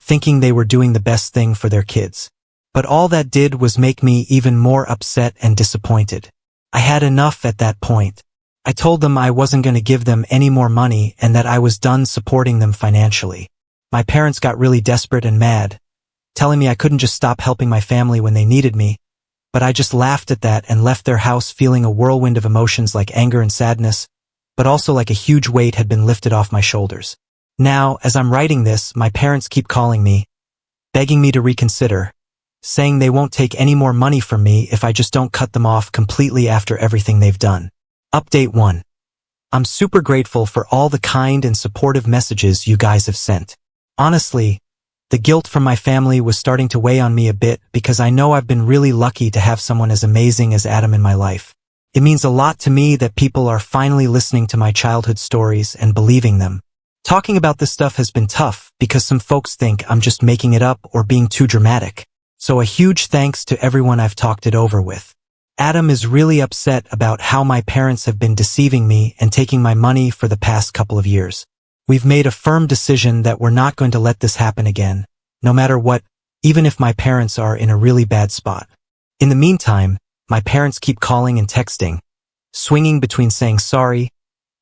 thinking they were doing the best thing for their kids. But all that did was make me even more upset and disappointed. I had enough at that point. I told them I wasn't going to give them any more money and that I was done supporting them financially. My parents got really desperate and mad, telling me I couldn't just stop helping my family when they needed me, but I just laughed at that and left their house feeling a whirlwind of emotions like anger and sadness, but also like a huge weight had been lifted off my shoulders. Now, as I'm writing this, my parents keep calling me, begging me to reconsider, saying they won't take any more money from me if I just don't cut them off completely after everything they've done. Update 1. I'm super grateful for all the kind and supportive messages you guys have sent. Honestly, the guilt from my family was starting to weigh on me a bit because I know I've been really lucky to have someone as amazing as Adam in my life. It means a lot to me that people are finally listening to my childhood stories and believing them. Talking about this stuff has been tough because some folks think I'm just making it up or being too dramatic. So a huge thanks to everyone I've talked it over with. Adam is really upset about how my parents have been deceiving me and taking my money for the past couple of years. We've made a firm decision that we're not going to let this happen again, no matter what, even if my parents are in a really bad spot. In the meantime, my parents keep calling and texting, swinging between saying sorry,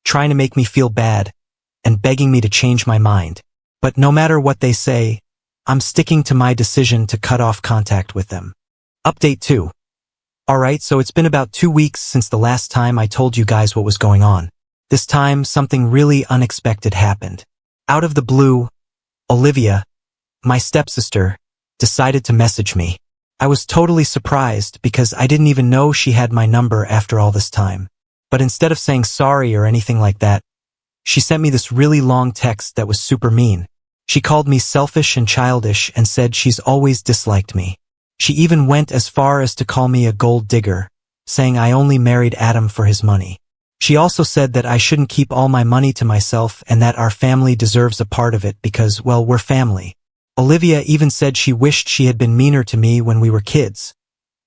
trying to make me feel bad, and begging me to change my mind. But no matter what they say, I'm sticking to my decision to cut off contact with them. Update 2. Alright, so it's been about 2 weeks since the last time I told you guys what was going on. This time, something really unexpected happened. Out of the blue, Olivia, my stepsister, decided to message me. I was totally surprised because I didn't even know she had my number after all this time. But instead of saying sorry or anything like that, she sent me this really long text that was super mean. She called me selfish and childish and said she's always disliked me. She even went as far as to call me a gold digger, saying I only married Adam for his money. She also said that I shouldn't keep all my money to myself and that our family deserves a part of it because, well, we're family. Olivia even said she wished she had been meaner to me when we were kids,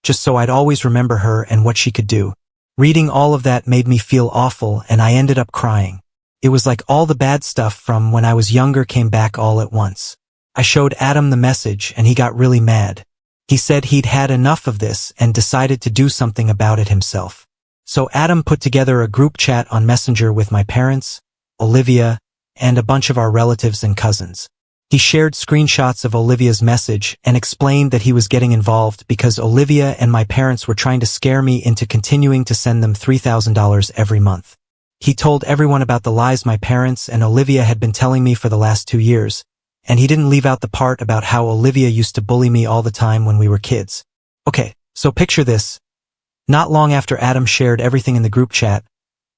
just so I'd always remember her and what she could do. Reading all of that made me feel awful and I ended up crying. It was like all the bad stuff from when I was younger came back all at once. I showed Adam the message and he got really mad. He said he'd had enough of this and decided to do something about it himself. So Adam put together a group chat on Messenger with my parents, Olivia, and a bunch of our relatives and cousins. He shared screenshots of Olivia's message and explained that he was getting involved because Olivia and my parents were trying to scare me into continuing to send them $3,000 every month. He told everyone about the lies my parents and Olivia had been telling me for the last 2 years, and he didn't leave out the part about how Olivia used to bully me all the time when we were kids. Okay, so picture this. Not long after Adam shared everything in the group chat,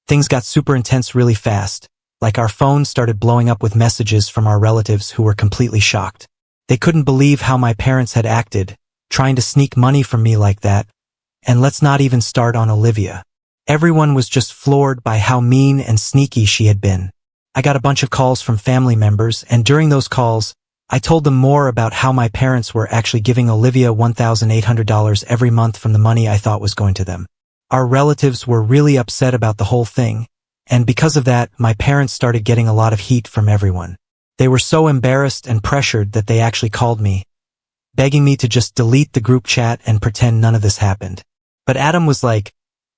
things got super intense really fast, like our phones started blowing up with messages from our relatives who were completely shocked. They couldn't believe how my parents had acted, trying to sneak money from me like that, and let's not even start on Olivia. Everyone was just floored by how mean and sneaky she had been. I got a bunch of calls from family members, and during those calls, I told them more about how my parents were actually giving Olivia $1,800 every month from the money I thought was going to them. Our relatives were really upset about the whole thing, and because of that, my parents started getting a lot of heat from everyone. They were so embarrassed and pressured that they actually called me, begging me to just delete the group chat and pretend none of this happened. But Adam was like,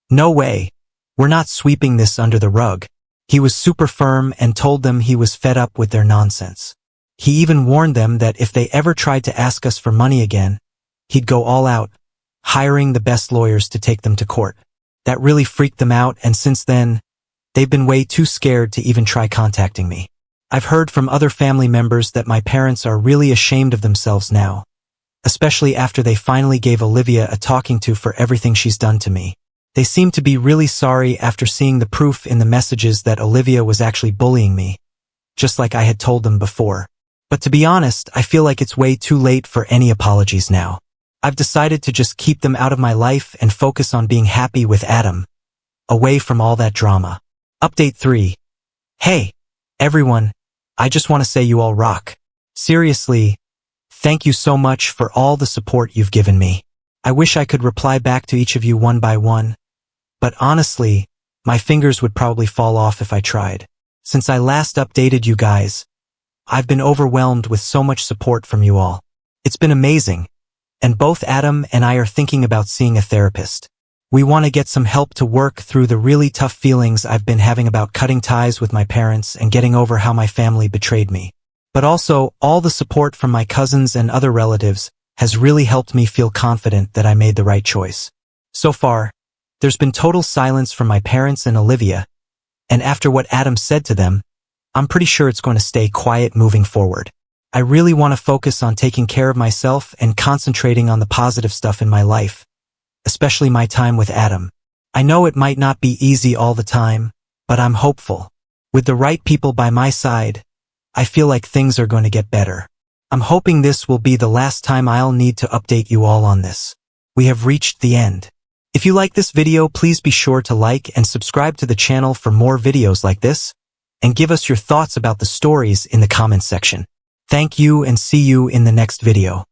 "No way. We're not sweeping this under the rug." He was super firm and told them he was fed up with their nonsense. He even warned them that if they ever tried to ask us for money again, he'd go all out, hiring the best lawyers to take them to court. That really freaked them out, and since then, they've been way too scared to even try contacting me. I've heard from other family members that my parents are really ashamed of themselves now, especially after they finally gave Olivia a talking to for everything she's done to me. They seemed to be really sorry after seeing the proof in the messages that Olivia was actually bullying me, just like I had told them before. But to be honest, I feel like it's way too late for any apologies now. I've decided to just keep them out of my life and focus on being happy with Adam, away from all that drama. Update 3. Hey, everyone, I just want to say you all rock. Seriously, thank you so much for all the support you've given me. I wish I could reply back to each of you one by one, but honestly, my fingers would probably fall off if I tried. Since I last updated you guys, I've been overwhelmed with so much support from you all. It's been amazing, and both Adam and I are thinking about seeing a therapist. We want to get some help to work through the really tough feelings I've been having about cutting ties with my parents and getting over how my family betrayed me. But also, all the support from my cousins and other relatives has really helped me feel confident that I made the right choice. So far, there's been total silence from my parents and Olivia, and after what Adam said to them, I'm pretty sure it's going to stay quiet moving forward. I really want to focus on taking care of myself and concentrating on the positive stuff in my life, especially my time with Adam. I know it might not be easy all the time, but I'm hopeful. With the right people by my side, I feel like things are going to get better. I'm hoping this will be the last time I'll need to update you all on this. We have reached the end. If you like this video, please be sure to like and subscribe to the channel for more videos like this, and give us your thoughts about the stories in the comments section. Thank you and see you in the next video.